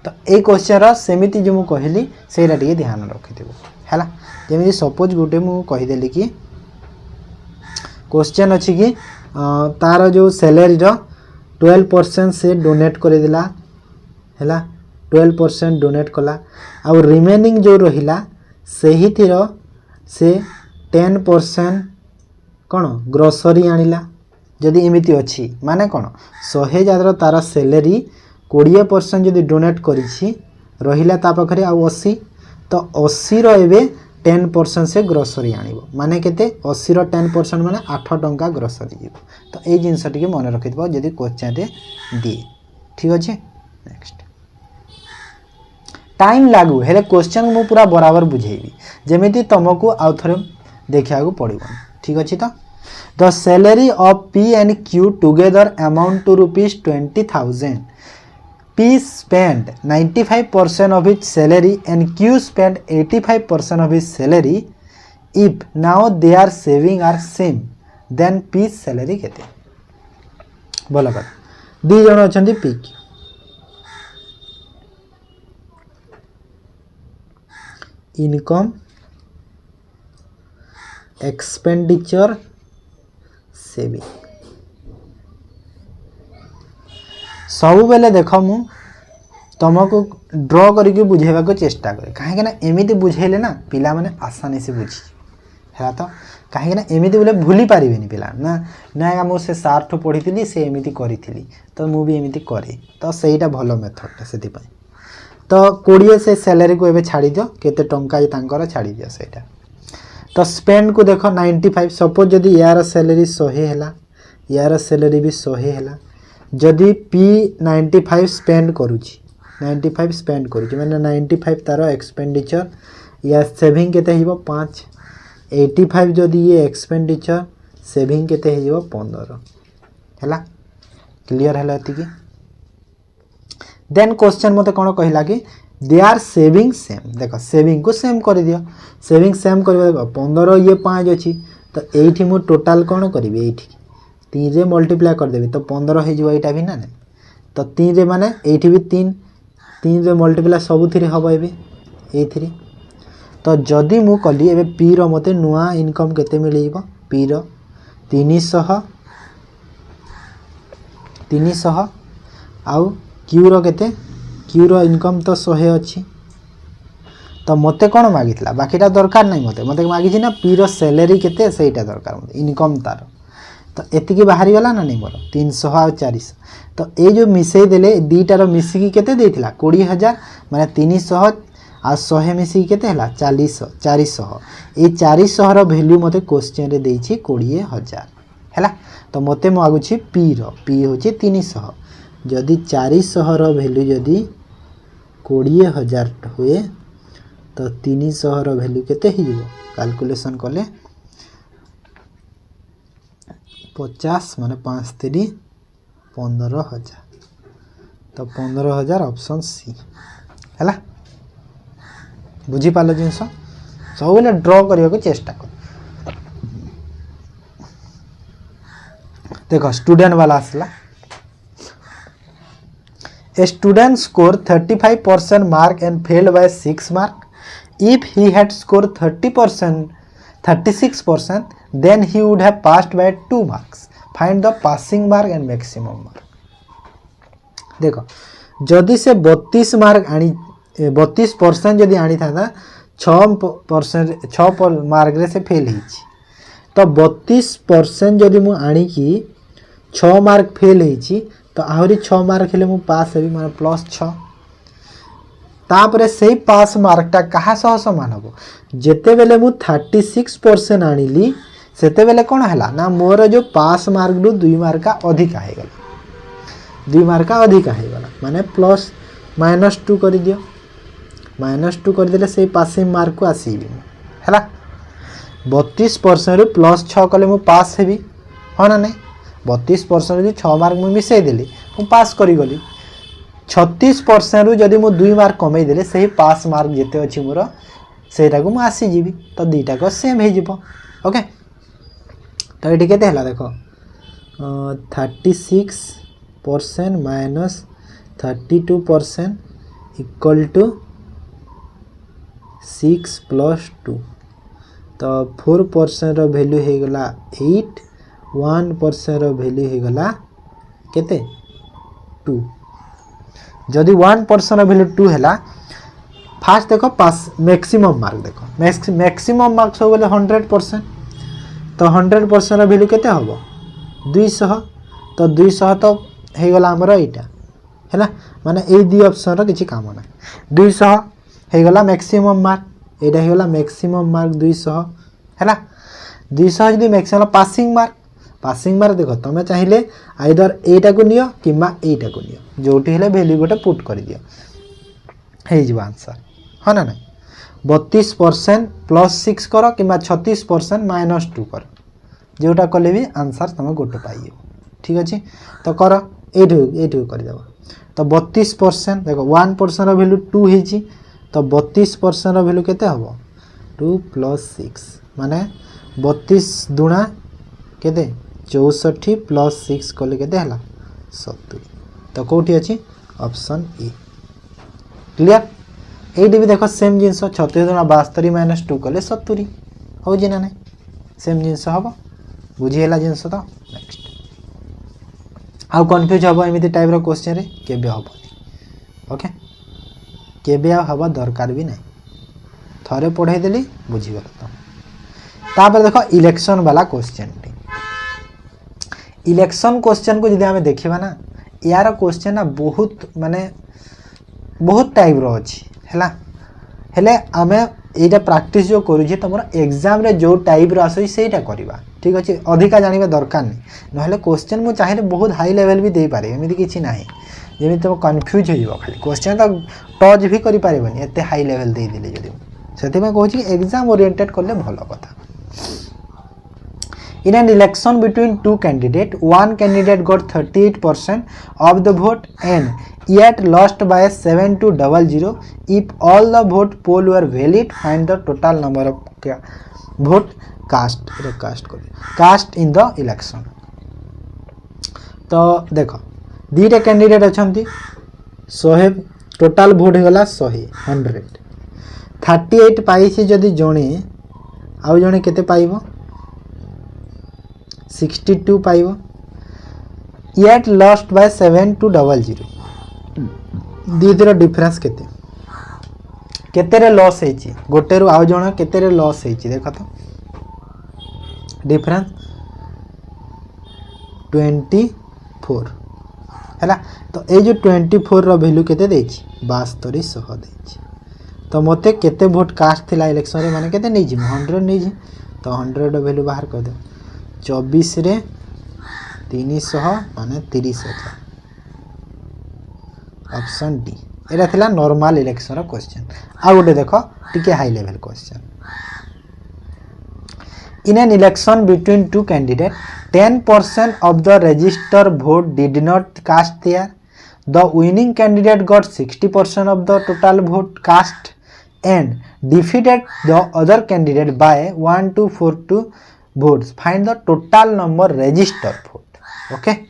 तो ए क्वेश्चन रो सेमिति जो मु कहली सेरा टिके ध्यान रखि देबो हला। जेमि सपोज गुटे मु कहि देली कि क्वेश्चन अछि कि तार जो सैलरी रो 12% से डोनेट कर देला हैला 12% डोनेट कला आ रिमेनिंग जो रहिला सही थिरो से 10% कोन ग्रोसरी आनिला जदि एमिति अछि माने कोन 100,000 रो तार सैलरी 20% जदि डोनेट करिछि रहिला ता पखरे आ 80 तो 80 रो एबे 10% से ग्रोसरी आनिबो माने केते 80 रो 10% माने 8 टंका ग्रोसरी जीवो। तो ए जिंस टिके मन रखितबो जदि क्वेश्चन रे दिए ठीक अछि। नेक्स्ट टाइम लागू हेले क्वेश्चन मु पूरा बराबर बुझेबी जेमिति तुमको आउ थरे देखिया को पड़िबो ठीक अछि। तो the salary of P and Q together amount to ₹20,000 P spent 95% of its salary and Q spent 85% of his salary. If now their saving are same then P salary केते बोला बात दी जण अछंती P Q income expenditure saving सब बेले देख मु तुमको draw करके बुझेबा को चेष्टा करे कहीं ना एमिति बुझेले ना पिला माने आसानी से बुझी है। तो कहीं ना एमिति बोले भूली पारिबेनी पिला ना ना मु से सार ठो पढ़ीथिली से एमिति करिथिली तो मु भी एमिति करे तो सेटा भलो मेथड ता सेति पई। तो 20 से सैलरी को एबे छाड़ी दियो केते टंका ये तांकर छाड़ी दियो सेटा। तो स्पेंड को देखो 95 सपोज जदि यार सैलरी 100 हैला यार सैलरी भी 100 हैला जदि P 95 स्पेंड करूची 95 स्पेंड करूची माने 95 तार एक्सपेंडिचर या सेविंग केते हिबो 5 85 जदि ये एक्सपेंडिचर सेविंग केते हिबो 15 हैला क्लियर हैला एति की। देन क्वेश्चन मते कोन कहला कि दे आर सेविंग सेम देखो सेविंग को सेम कर दियो सेविंग सेम करबा देखो 15 ये 5 अछि तो एठी मु टोटल कोन करबी एठी 3 रे मल्टीप्लाई कर देबी तो 15 हे जिवो एटा भी ना तो 3 रे माने एठी भी 3 रे मल्टीप्लाई सब थ्री हबो एबे ए थ्री। तो जदि मु कली एबे P रो मते नुआ इनकम केते मिलिबो P रो 300 आउ Q रो केते Q रो इनकम तो 100 अछि तो मते कोन मागितला बाकीटा दरकार नै मते मागिछि ना P रो सैलरी केते सेटा दरकार मते इनकम तार तो एति की बाहरी वाला ना नै मोर 300 आ 400 तो ए जो मिसई देले दीटा रो मिसी की केते देथिला 20000 माने 300 आ 100 मिसी की केते हला 400 ए 400 रो वैल्यू मते क्वेश्चन रे देछि 20000 हैला। तो मते मागुछि P रो P होछि 300 जदि 400 रो वैल्यू जदि 20000 हुए तो 300 रो वैल्यू केते हिजो कैलकुलेशन कले 50 माने 5 3 15,000 तो 15,000 ऑप्शन सी हैला बुझी पालो जिनस सब बेले ड्रॉ करने को चेष्टा कर देखो स्टूडेंट वाला आसला A student scored 35% mark and failed by 6 mark. If he had scored 36%, then he would have passed by 2 marks. Find the passing mark and maximum mark. देखो जदि से 32 मार्क आनी 32% जदि आनी था 6% मार्क रे से फेल होईची तो 32% जदि मु आनी की 6 मार्क फेल होईची तो आहरी 6 मार्क हेले मु पास हेबी माने +6 तापरे से पास मार्कटा कहा सह समान हबो जेते बेले मु 36% आनिली सेते बेले कोन हला ना मोर जो पास मार्क दु 2 मार्क अधिक आए गला 2 मार्क अधिक आए गला माने -2 कर दियो -2 कर देले से पासिंग मार्क को आसीबी हला 32% रु +6 कले मु पास हेबी हो ना नहीं 32% जो 6 मार्क मुझे मिसई देली मु पास करी गली 36% रु जदि मु 2 मार्क कमई देले सही पास मार्क जेते अछि मोर सेटा को मु आसी जीवी तो दीटा को सेम हे जिवो ओके तो एठी केते हला देखो 36% माइनस 32% इक्वल टू 6 + 2 तो 4% रो वैल्यू हे गला 8 1% रो वैल्यू हे गला केते 2 जदि 1% रो वैल्यू 2 हैला फास्ट देखो पास मैक्सिमम मार्क देखो मैक्सिमम मार्क सब बोले 100% तो 100% रो वैल्यू केते होबो 200 तो 200 तो हे गला हमर एटा हैला माने ए दी ऑप्शन रो किछि काम ना 200 हे गला मैक्सिमम मार्क एटा हे गला मैक्सिमम मार्क 200 हैला 200 जदि मैक्सिमम पासिंग मार्क देखो तुम चाहिए आइदर एटा को नियो किमा एटा को नियो जोटी हेले वैल्यू गोटे पुट कर दियो हे जिवो आंसर हो ना नहीं 32% +6 करो किमा 36% -2 करो जोटा कले भी आंसर तुम गोटे पाइयो ठीक अछि तो करो एठू कर देबो तो 32% देखो 1% रो वैल्यू 2 हेची तो 32% रो वैल्यू केते हबो 2 + 6 माने 32 दुना केते 64 + 6 कले केते हला 70 तो कोठी अछि ऑप्शन ए क्लियर एडी भी देखो सेम जिंस 36 दुना 72 - 2 कले 70 हो जे ना नै सेम जिंस हबो बुझी हला जिंस तो नेक्स्ट आउ कंफ्यूज हबो एमिति टाइप रो क्वेश्चन रे केबे हबो ओके केबे आ हबा दरकार भी नै थरे पढ़ाई देली बुझी गल तो तापर देखो इलेक्शन वाला क्वेश्चन इलेक्शन क्वेश्चन को जदि हमें देखिबा ना यार क्वेश्चन ना बहुत माने बहुत टाइप रो अछि हैला हेले हमें एटा प्रैक्टिस जो करू जे तमरा एग्जाम रे जो टाइप रो आसै सेटा करबा ठीक अछि अधिका जानिबा दरकार नै नहले क्वेश्चन मु चाहे बहुत हाई लेवल भी दे पारे एमिति किछि नाही जेमि तुम कंफ्यूज हो जिवो खाली क्वेश्चन तो टच भी करि पारेबनी एते हाई लेवल दे दिले जदि सेति में कहू छी एग्जाम ओरिएंटेड करले भलो कथा In an election between two candidates, one candidate got 38% of the vote and yet lost by 7-0. If all the vote poll were valid, find the total number of vote cast in the election. तो देखो दीटा candidate अच्छी 100 total vote होगा 100 38 पाई जदि जड़े आउ जड़े केते पाइबो 62 पाइबो yet lost by 7-0 दीदर difference केते केते रे लॉस हेची गोटे रु आउ जण केते रे लॉस हेची देखो तो डिफरेंस 24 हैला तो ए जो 24 रो वैल्यू केते देची 7200 देची तो मते केते वोट कास्ट थिला इलेक्शन रे माने केते नै जी 100 नै जी तो 100 रो वैल्यू बाहर कर दे 24 रे 300 माने 30,000 ऑप्शन डी एटा थिला नॉर्मल इलेक्शन रो क्वेश्चन आ गोटे देखो टिके high level question In an election between two candidates, 10% of the registered vote did not cast there. The winning candidate got 60% of the total vote cast and defeated the other candidate by 1242 votes. Find the total number registered vote. Okay.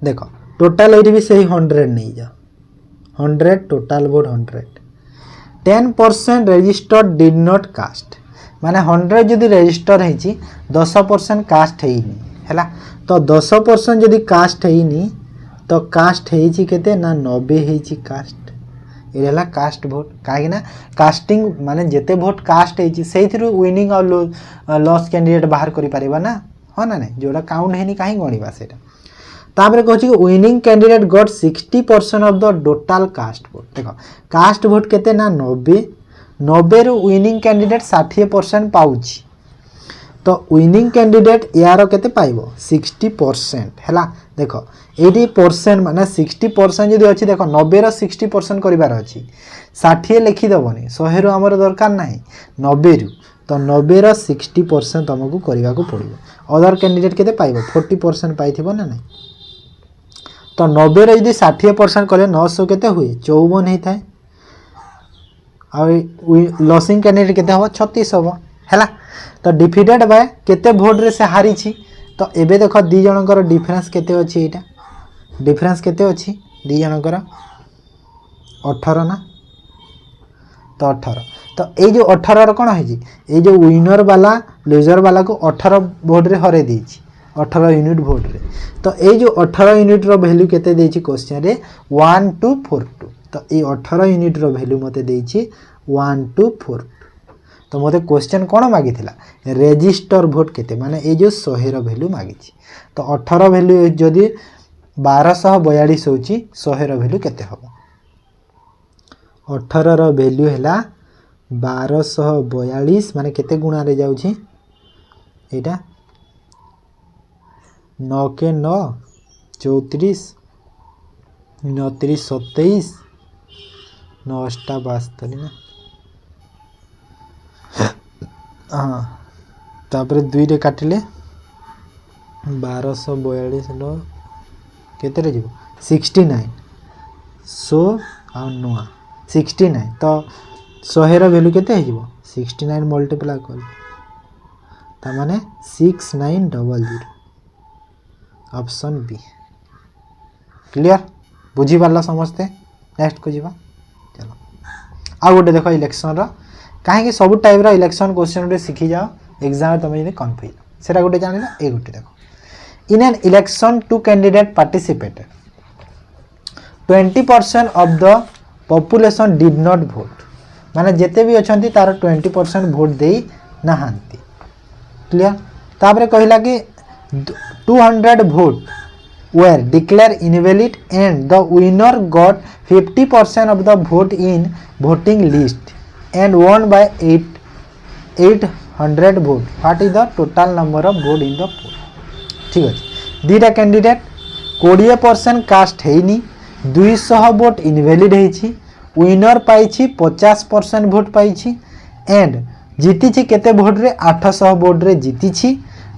देखो total ये भी सही 100 नहीं जा 100 total vote 100 10% registered did not cast माने 100 जदि register है 10% cast है ना तो 10% जदि कास्ट है तो कास्ट है केते ना 90 है कास्ट ये है कास्ट वोट कहीं कास्टिंग माने जेते वोट कास्ट है से विनिंग और लॉस कैंडिडेट बाहर करि परिबा ना हाँ ना नहीं जोड़ा काउंट है कहीं गणिबा सेटा तापर कहछि कि winning candidate got 60% of the total cast vote देखो कास्ट वोट केते ना 90 रु विनिंग कैंडिडेट 60% पाउछि तो विनिंग कैंडिडेट यार केते पाइबो 60% हैला देखो 80% माने 60% जदि अछि देखो 90 रो 60% करिवार अछि 60 लिखि दबोनी 100 रु हमर दरकार नाही 90 रु तो 90 रो 60% हमकु करिवा को पड़िबो अदर कैंडिडेट केते पाइबो 40% पाइथिबो ना नहीं तो 90 रे यदि 60% कले 900 केते हुए 54 नहीं थाए और लॉसिंग कैंडिडेट केते हो 36 हो हैला तो डिफीटेड बाय केते वोट रे से हारी छी तो एबे देखो दी जनकर डिफरेंस केते अछि एटा डिफरेंस केते अछि दी जनकर 18 ना तो 18 तो ए जो 18 रो कोन है जी ए जो विनर वाला लूजर वाला को 18 वोट रे हरे दी छी 18 यूनिट वोट रे तो ये जो 18 यूनिट रो वैल्यू केते देछि क्वेश्चन रे 1242 तो ये 18 यूनिट रो वैल्यू मते देछि 1242 तो मते क्वेश्चन कोन मागी थिला रजिस्टर वोट केते माने ये जो 100 रो वैल्यू मागी छी तो 18 वैल्यू जदी 1242 होची 100 रो वैल्यू केते हबो 18 रो वैल्यू हैला 1242 माने केते गुणा रे जाउची एटा 9 के 9 34 9 3 27 9 8 72 ना हाँ तापर 2 रे काटिले 1242 लो केते रे जीवो 69 100 आ 9 69 तो 100 रो वैल्यू केते हे जीवो 69 मल्टीप्लाई कर त माने 6900 ऑप्शन बी क्लियर बुझी पारला समझते नेक्स्ट को जीवा चलो आ गोटे देखो इलेक्शन रो कहीं सब टाइप रो इलेक्शन क्वेश्चन रे सीखी जाओ एग्जाम तुम जे कन्फ्यूज सेटा गोटे जानिला ए गोटे देखो in an election two candidate participated 20% of the population did not vote माने जेते भी अछंती तार 20% वोट देई नहांती क्लियर तापर कहिला कि 200 vote were declared invalid and the winner got 50% of the vote in voting list and won by 800 vote. What is the total number of vote in the poll? ठीक है दीटा कैंडिडेट 20% कास्ट हैनी 200 vote invalid है winner pi 50% vote pi and जीती केते vote रे 800 vote रे जीती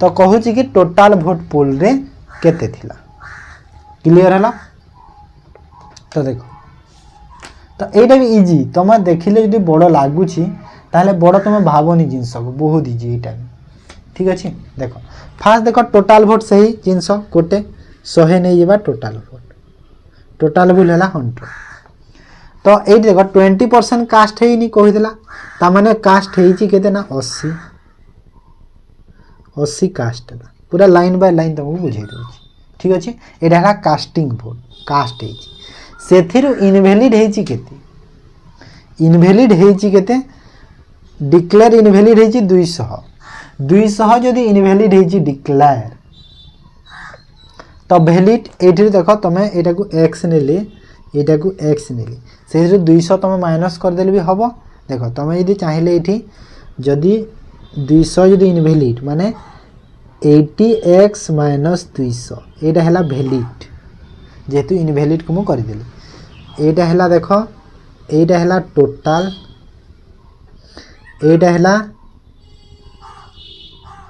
तो कहूँ कि टोटाल वोट पोल रे केते थिला क्लियर है तो देखो तो एटा भी इजी तुम देखिले जदि बड़ लगुची ताहले बड़ तुम भावनी जिनस को बहुत इजी एटा ठीक अच्छे देखो फास्ट देखो टोटाल वोट सही जिनस गोटे 100 नहीं जावा टोटाल वोट है 100 तो ये देखो 20% कास्ट है नहीं कहीदेला तामाने कास्ट है ना 80 कास्ट पूरा लाइन बाय लाइन तुमको बुझे दूँ ठीक अच्छे यहाँ कास्टिंग वोट कास्ट है इनवैलिड है इनवैलिड है डिक्लेयर इनवैलिड है 200 जदि इनवैलिड है डिक्लेयर तो वैलिड ये देख तुम यहाँ को एक्स नेली यहाँ को एक्स नेली से 200 तुम माइनस करदे भी हम देख तुम यदि चाहिए ये जदि 200 जदि इनवैलिड माने 80x माइनस 200 यहाँ है वैलिड जेहेतु इनवैलिड को मुझे करदेली यहाँ है देख एटा हैला टोटल एटा हैला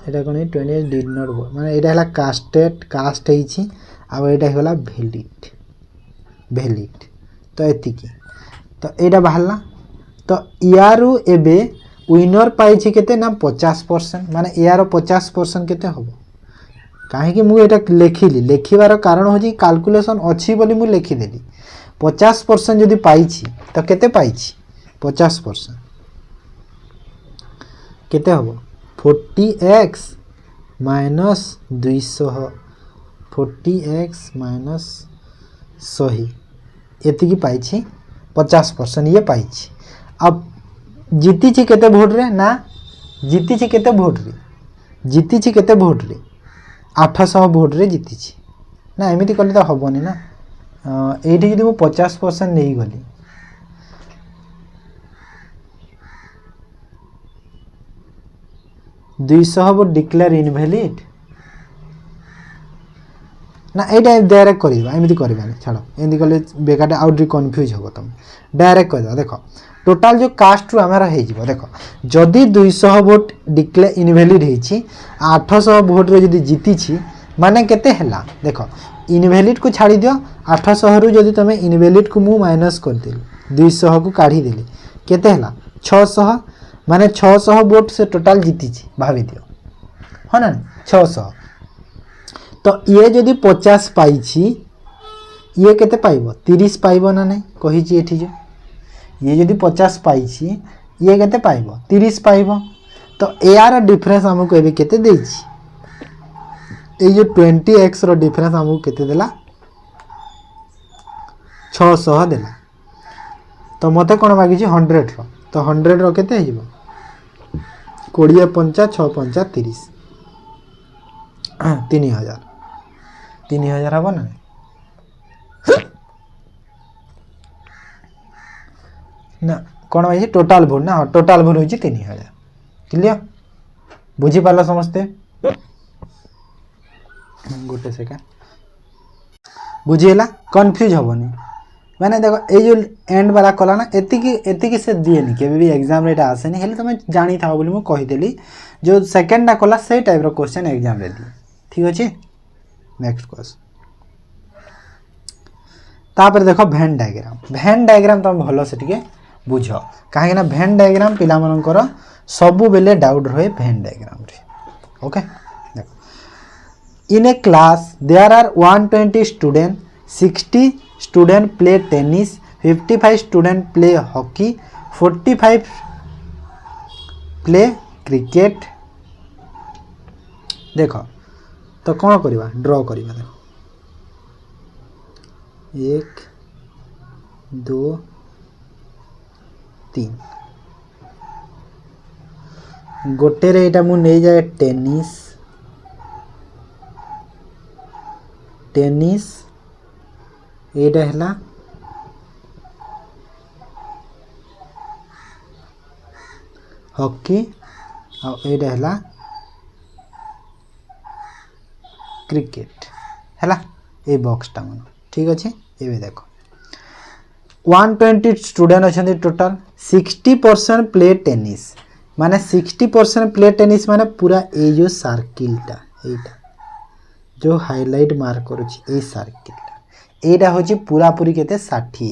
एटा कोन 28 डिड नॉट वर्क माने एटा हैला कास्ट हेछि आ एटा हैला वैलिड तो एतिकी तो एटा बाहरला तो यारू एबे विनर पाइछि केते ना 50% माने यार 50% केते हबो काहे कि मु एटा लेखिली लेखिबार कारण होछि कैलकुलेशन अछि बोली मु लेखि देली 50% जदि पाइछि तो केते पाइछि 50% केते हबो 40x माइनस 200 40x माइनस 100 एतिकी पाइछि 50% ये पाइछि। अब जीती छी केते वोट रे ना जीती छी केते वोट रे 800 वोट रे जीती छी ना एमिति कले तो हबोनी ना एठी जदि मु 50% नै गली वोट डिक्लेयर इनवैलिड ना एटा डायरेक्ट करबा एमिति करबा छाड़ो एमिति कले बेकाटा आउट री कंफ्यूज हो तुम डायरेक्ट कर देखो टोटल जो कास्ट रु हमरा हे जिवो देखो जदि 200 वोट डिक्लेयर इनवैलिड हेछि 800 वोट रे जदि जीती छी माने केते हला देखो इनवैलिड को छाड़ी दियो 800 रु जदि तमे इनवैलिड को मु माइनस कर देली 200 को काढी देली केते हला 600 माने 600 वोट से टोटल जीती छी भाबी दियो हो ना 600 तो ये जदि 50 पाई छी ये केते पाइबो 30 पाइबो ना नहीं कहि छी एठी जो ये जदि 50 पाई छी ये केते पाइबो 30 पाइबो तो एआर डिफरेंस हमको एबे केते देई छी ए जो 20x रो डिफरेंस हमको केते देला 600 देला तो मते कोन मागी छी 100 रो तो 100 रो केते हिबो 20 5 6 5 30 3000 हबो ना ना कोन भाई टोटल वोट ना टोटल वोट होची 3000 क्लियर बुझी पालो समझते गोटे सेकंड बुझीला कंफ्यूज हबोनी माने देखो ए जो एंड वाला कला ना एतिकी से दिएनी के भी एग्जाम रे आसेनी हेले तमे जानी था बोली मु कहि देली जो सेकंड ना कला से टाइप रो क्वेश्चन एग्जाम रे दी ठीक अछि नेक्स्ट क्वेश्चन तापर देखो वेन डायग्राम तुम भलो से टिके बुझो काहे ना वेन डायग्राम पिला मनकर सबु बेले डाउट रहे वेन डायग्राम रे ओके देखो in a class there are 120 student 60 student play tennis 55 student play hockey 45 play cricket देखो तो कौन करवा ड्रॉ करवा देखो 1 2 3 गोटे रे एटा मु नहीं जाए टेनिस एटा हला हॉकी और एटा हला क्रिकेट हला ए बॉक्स टा मन ठीक अछि एबे देखो 120 स्टूडेंट अच्छा टोटल 60% प्ले टेनिस माने 60% प्ले टेनिस माने पूरा ए जो सर्किल टा एटा जो हाईलाइट मार्क करूची ए सर्किल टा एटा होची पूरा पूरी केते 60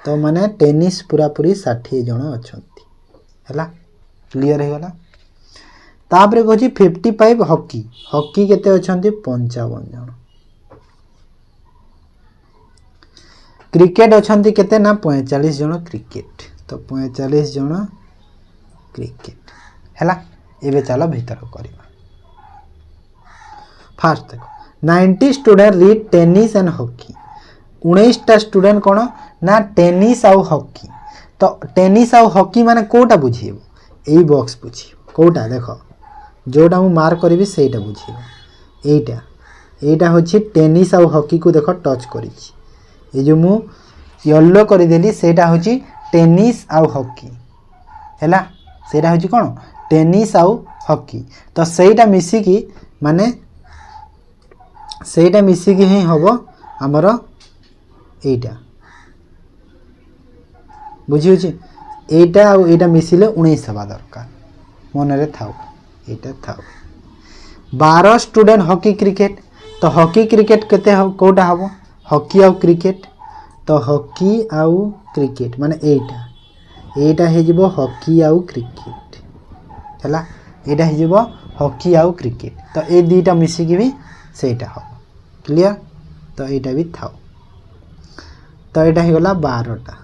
तो माने टेनिस पूरा पूरी 60 जण अछंती हला क्लियर हे गला तापरे कहची 55 हॉकी केते अछंती 55 जण क्रिकेट अछंती केते ना 45 जण क्रिकेट तो 45 जण क्रिकेट हैला एबे चलो भीतर करबा फास्ट देखो 90 student read tennis and hockey 19 टा स्टूडेंट कोन ना टेनिस आउ हॉकी तो टेनिस आउ हॉकी माने कोटा बुझिबो एई बॉक्स बुझिबो कोटा देखो जोटा मु मार्क करबी सेटा बुझिबो एटा होची टेनिस आउ हॉकी को देखो टच करिछि ये जो मु येलो कर देली सेटा होची टेनिस आउ हॉकी हैला सेटा होची कोन टेनिस आउ हॉकी तो सेटा मिसी की माने सेटा मिसी की ही हबो हमरो एटा बुझी होची एटा आ एटा मिसिले 19 हवा दरकार मन रे थाउ एटा थाउ 12 स्टूडेंट हॉकी क्रिकेट तो हॉकी क्रिकेट केते कोटा हबो हॉकी आउ क्रिकेट तो हॉकी आउ क्रिकेट माने एटा हे जिवो हॉकी आउ क्रिकेट हला एटा हे जिवो हॉकी आउ क्रिकेट तो ए दीटा मिसी की भी सेटा हो क्लियर तो एटा भी थाउ तो एटा हे गला 12टा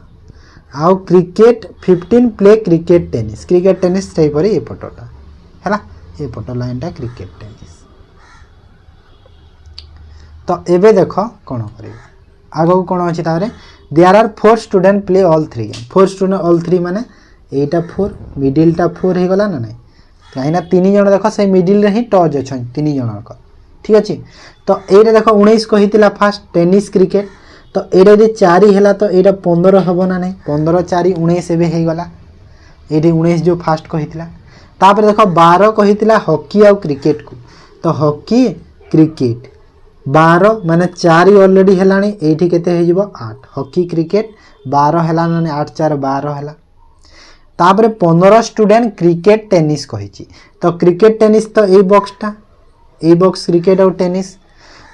आउ क्रिकेट 15 प्ले क्रिकेट टेनिस सही परी ए पटोटा हला ए पटो लाइनटा क्रिकेट टेनिस तो एबे देखो कोन करिबा आगो कोन अछि तारे there are 4 student play all 3 game 4 student all 3 माने एटा 4 मिडिल टा 4 हे गला ना नहीं काइना 3 जण देखो से मिडिल रे ही टच अछन 3 जण को ठीक अछि तो एरे देखो 19 कहितिला फास्ट टेनिस क्रिकेट तो एरे जे 4 हैला तो एटा 15 हबो ना नहीं 15 4 19 एबे हे गला एरे 19 जो फास्ट कहितिला तापर देखो 12 कहितिला हॉकी आउ क्रिकेट को तो हॉकी क्रिकेट 12 माने 4 ऑलरेडी हेलानी एठी केते हे जिवो 8 हॉकी क्रिकेट 12 हेला माने 8 4 12 हेला तापर 15 स्टूडेंट क्रिकेट टेनिस कहिची तो क्रिकेट टेनिस तो ए बॉक्स क्रिकेट और टेनिस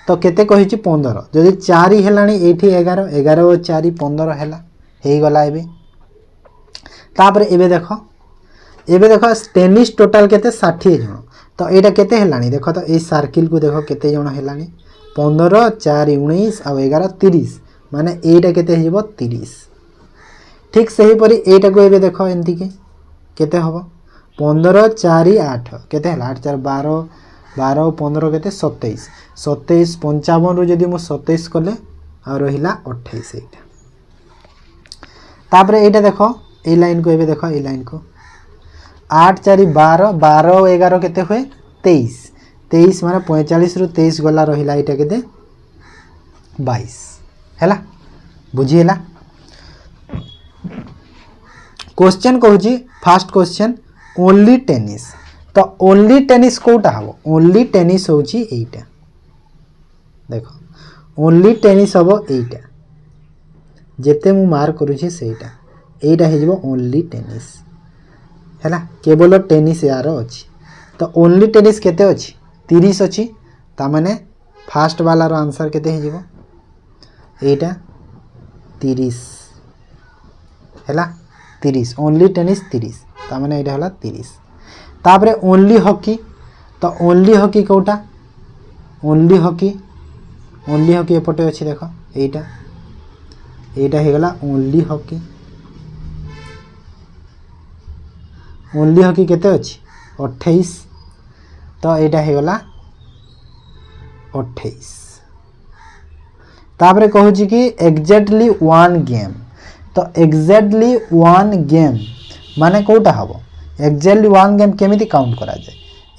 तो केते कहिची 15 जदि 4 हेलानी एठी 11 11 और 4 15 हेला हे गला एबे तापर एबे देखो टेनिस टोटल केते 60 जण तो एटा केते हेलानी देखो तो ए सर्किल को देखो केते जण हेलानी 15 4 19 और 11 30 माने एटा केते हे जिवो 30 ठीक सही परी एटा को एबे देखो एंती के केते हबो 15 4 8 केते हला 8 4 12 12 15 केते 27 27 55 रु जदी मु 27 कले आ रहिला 28 एटा तापर एटा देखो ए लाइन को एबे देखो ए लाइन को 8 4 12 12 11 केते होए 23 23 माने 45 रु 23 गला रहिला एटा केते 22 हैला बुझिएला क्वेश्चन कहूची फास्ट क्वेश्चन ओनली टेनिस तो ओनली टेनिस कोटा हबो ओनली टेनिस होची एटा देखो ओनली टेनिस हबो एटा जेते मु मार्क करूची सेटा एटा हे जिवो ओनली टेनिस हैला केवल टेनिस यार अछि तो ओनली टेनिस केते अछि 30 अछि ता माने फास्ट वाला रो आंसर केते हे जिवो एटा 30 हैला 30 ओनली टेनिस 30 ता माने एटा होला 30 तापरे ओनली हॉकी तो ओनली हॉकी कोटा ओनली हॉकी एपटे अछि देखो एटा हे गला ओनली हॉकी केते अछि 28 तो एटा हे गला 28 तापरे कहूची कि एग्जैक्टली 1 गेम तो एग्जैक्टली 1 गेम माने कोटा हबो एग्जैक्टली 1 गेम केमिति काउंट करा जाय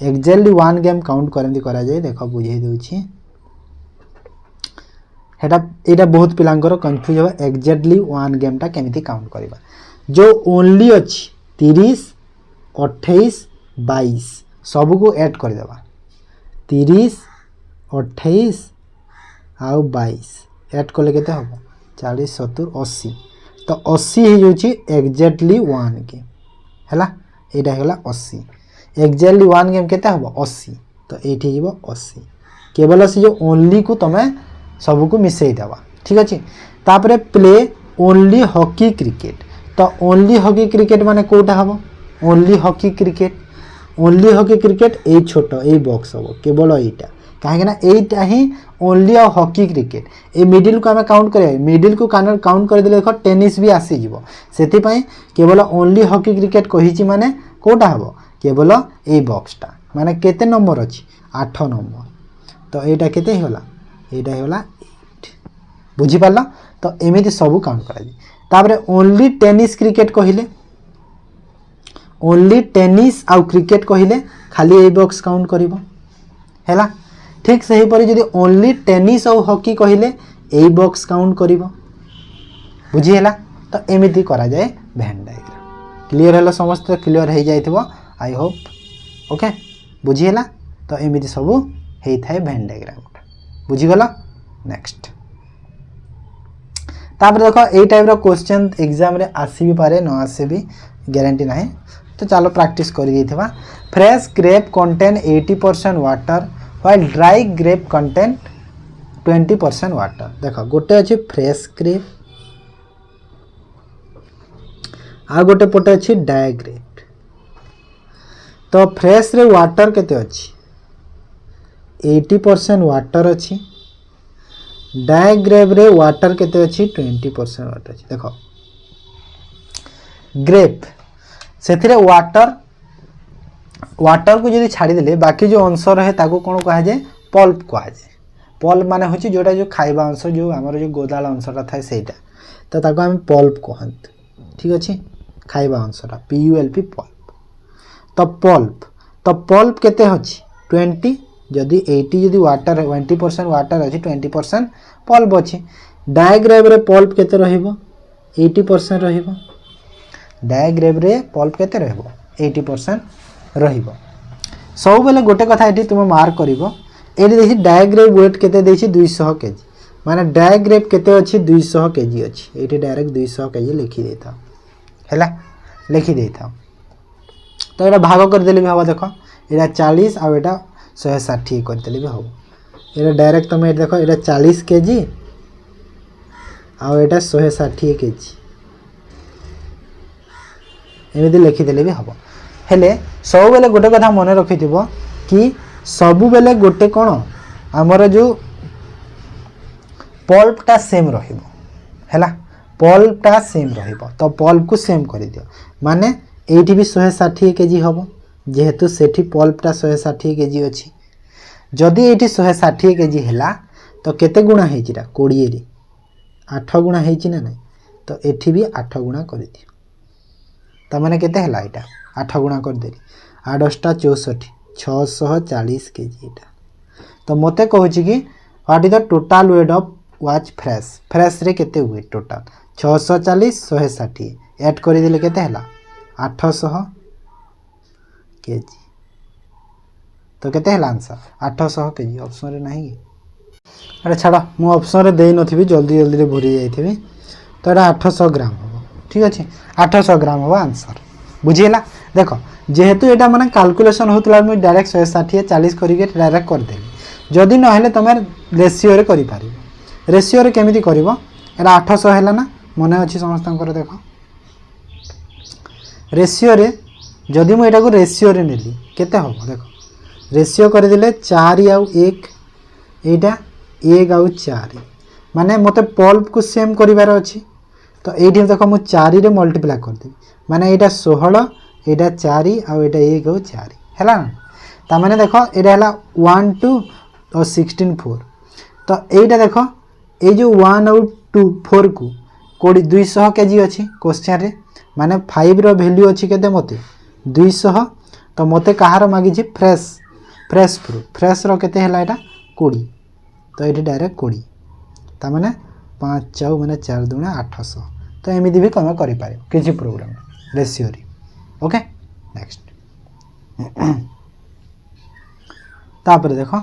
एग्जैक्टली 1 गेम काउंट करंती करा जाय देखो बुझे दोछि हेटा एटा बहुत पिलांकर कंफ्यूज हो एग्जैक्टली 1 गेम ता केमिति काउंट करबा जो ओनली अछि 30 28 22 सब को ऐड कर देबा 30 28 आउ 22 ऐड करले केते हबो 40 70 80 तो 80 हे जोछि एग्जैक्टली 1 गेम हैला एटा हेला 80 एग्जैक्टली 1 गेम केते हबो 80 तो एठी जीवो 80 केवल से जो ओनली को तमे सब को मिसई देबा ठीक अछि तापरे प्ले ओनली हॉकी क्रिकेट तो ओनली हॉकी क्रिकेट माने कोटा हबो ओनली हॉकी क्रिकेट ए छोटो ए बॉक्स हबो केवल एटा काहे ना एटा ही ओनली और हॉकी क्रिकेट ए मिडिल को हमें काउंट करे मिडिल को काउंट कर देले देखो टेनिस भी आसी जीवो सेति पई केवल ओनली हॉकी क्रिकेट कहिची माने कोटा हबो केवल ए बॉक्सटा माने केते नंबर अछि 8 नंबर तो एटा केते होला एटा होला 8 बुझी पाला तो एमिति सब काउंट करा जी तापरे ओनली टेनिस क्रिकेट कहिले ओनली टेनिस आउ क्रिकेट कहिले खाली ए बॉक्स काउंट करिवो हैला ठीक सही परी जदी ओनली टेनिस और हॉकी कहिले ए बॉक्स काउंट करिवो बुझी हैला तो एमिति करा जाए वेन डायग्राम क्लियर हैला समस्त क्लियर हे जाइथिबो आई होप ओके बुझी हैला तो एमिति सब हेइ थाए वेन डायग्राम बुझी गला नेक्स्ट तापर देख यही टाइप क्वेश्चन एग्जाम रे आसी भी पारे न आसे भी गारंटी ना। तो चलो प्रैक्टिस कर fresh grape contain 80% water while dry grape contain 20% water. देख गोटे अच्छी फ्रेश ग्रेप आ गोटे पटे अच्छी ड्राई ग्रेप। तो फ्रेश रे वाटर केते अच्छी 80% वाटर अच्छी। ड्राई ग्रेप रे वाटर केते अच्छी 20% वाटर अच्छी। देख ग्रेप से वाटर को जब छाड़ी देले बाकी जो अंश रहे ताको कौन कहा जाए पल्प कहा जाए। पल्प माने होची जोटा जो खाइबा अंश जो आमर जो गोदाल अंशटा थाए सेटा तो ताको हम पल्प कहंत। ठीक अच्छे खाइबा अंशटा PULP पल्प। तो पल्प केते होची 20 जदि 80 जदि वाटर 20% वाटर अच्छी 20% पल्प अच्छी। डायग्राम रे पल्प केते रहिबो 80% रहिबो। डायग्राम रे पल्प केते रहिबो 80% रहिबो। सब बेले गोटे कथा एठी तुम मार्क करिवो एठी देखि डायग्राम वेट केते देछि 200 केजी माने डायग्राम केते अछि 200 केजी अछि। एठी डायरेक्ट 200 केजी लिखि देता हैला लिखि देता। तो एटा भाग कर देले भी हवा। देखो एटा 40 आ एटा 160 कर देले भी हबो। एटा डायरेक्ट तुम एटा देखो एटा 40 केजी आ एटा 160 केजी एमिति लिखि देले भी हबो। हेले सब बेले गोटे कथा मन रखिथिबो कि सब बेले गोटे कोन हमर जो पल्पटा सेम रहिबो हैला पल्पटा सेम रहिबो। तो पल्प को सेम कर दियो माने एठी भी 160 केजी हबो जेहेतु सेठी पल्पटा 160 केजी अछि। जदि एठी 160 केजी हैला तो केते गुणा हेजिरा 20 रे 8 गुणा हेछि ना नै। तो एठी भी 8 गुणा कर दियो त माने केते हैला एटा 8 गुणा कर देली 8 टा 64 640 केजी एटा। तो मते कहूची कि what is the total weight of watch fresh. Fresh रे केते वेट टोटल 640 160 ऐड कर दिले केते हैला 800 केजी। तो केते हैला आंसर 800 केजी। ऑप्शन रे नाही अरे छाड़ मु ऑप्शन रे देई नथिबी जल्दी जल्दी रे भरी जाइथिबी। तो एटा 800 ग्राम हो। ठीक अछि 800 ग्राम हो आंसर बुझिला। देखो जेहेतु एटा माने कैलकुलेशन होतला मु डायरेक्ट 160 40 करिके डायरेक्ट कर देली। जदि न हेले तमे रेशियो रे करि पारिबो। रेशियो रे केमिति करिवो एटा 800 हैला ना मने अछि समस्तंकर। देखो रेशियो रे जदि मु एटा को रेशियो रे नेली केते हो। देखो रेशियो कर दिले 4 आउ 1 एटा 1 आउ 4 माने मते पल्प को सेम करिवार अछि। तो एठी देखो मु 4 रे मल्टीप्लाई कर देबी माने एटा 16 एटा 4 आ एटा 1 आउ 4 हैला ना। ता माने देखो एटा हैला 1 2 और 16 4। तो एटा देखो ए जो 1 आउ 2 4 को कोडी 200 केजी अछि क्वेश्चन रे माने 5 रो वैल्यू अछि केते मते 200। तो मते कहार मागी छी फ्रेश फ्रूट फ्रेश रो केते हैला एटा 20। तो एठी डायरेक्ट 20 ता माने 5 4 माने 4 दुना 800। तो एमिति भी कमे करि पारे किछि प्रोग्राम रेशियो रे। ओके नेक्स्ट तापर देखो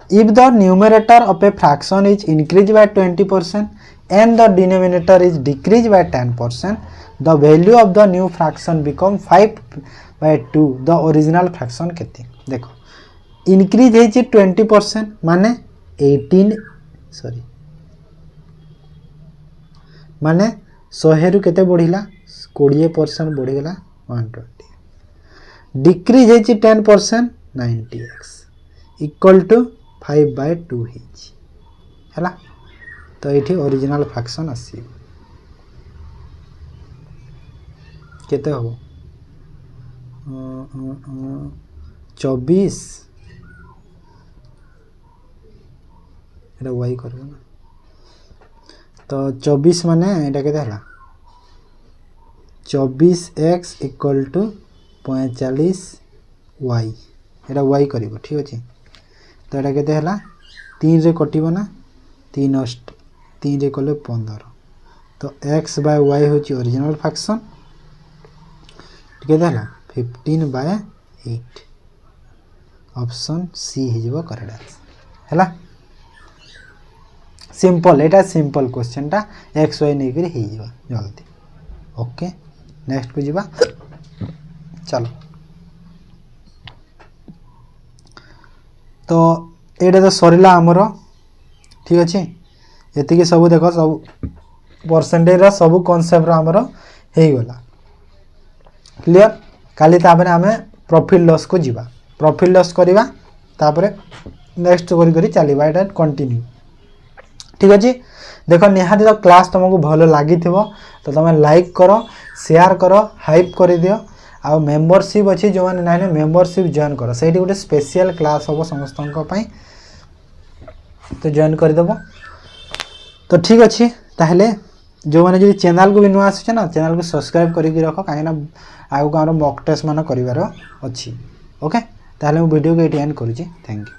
if the numerator of a fraction is increase by 20% and the denominator is decreased by 10% the value of the new fraction become 5/2 the original fraction केते। देखो इंक्रीज है 20% माने 18 सॉरी माने 100 रु केते बढ़िला 20% बढ़िगला 120। डिक्रीज है 10% 90x इक्वल टू 5/2 हैला। तो ये ओरिजिनल फ्रैक्शन आसी केते हो 24 एटा y करबो ना। तो 24 माने एटा केते हला 24x equal to 45y Etah y करबो। ठीक अछि तो एटा केते हला 3 रे कटिबो ना 3 रे कले 15। तो x बाय y होची ओरिजिनल फ्रैक्शन केते हला 15/8 ऑप्शन सी हे जबो करेक्ट हैला। सिंपल एटा सिंपल क्वेश्चनटा एक्स वाई नहीं करी हो जल्दी ओके नेक्स्ट को जीवा चलो तो एटा तो सरीला आमर ठीक अच्छे ये सब देख सब परसेंटेज सब कॉन्सेप्ट आमर हो गला क्लियर काली तापर आमे प्रॉफिट लॉस को जीवा प्रॉफिट लॉस करिवा तापर नेक्स्ट करी चलवा एटा कंटिन्यू ठीक अच्छे देख निहाती तो क्लास तुमको भल लगी तो तुम लाइक कर शेयर कर हाइप कर दियो आ मेंबरशिप अच्छी जो मैंने ना मेंबरशिप जॉइन कर से गोटे स्पेशल क्लास हम समस्त तो जॉइन करदेव तो ठीक अच्छे ताहले जो मैंने जो चैनल को भी नुआ आसुचे ना चैनल को सब्सक्राइब करके रख कहीं आगे आम मॉक टेस्ट मान कर अच्छी ओके ताहले वीडियो को ये एंड करुँची थैंक यू।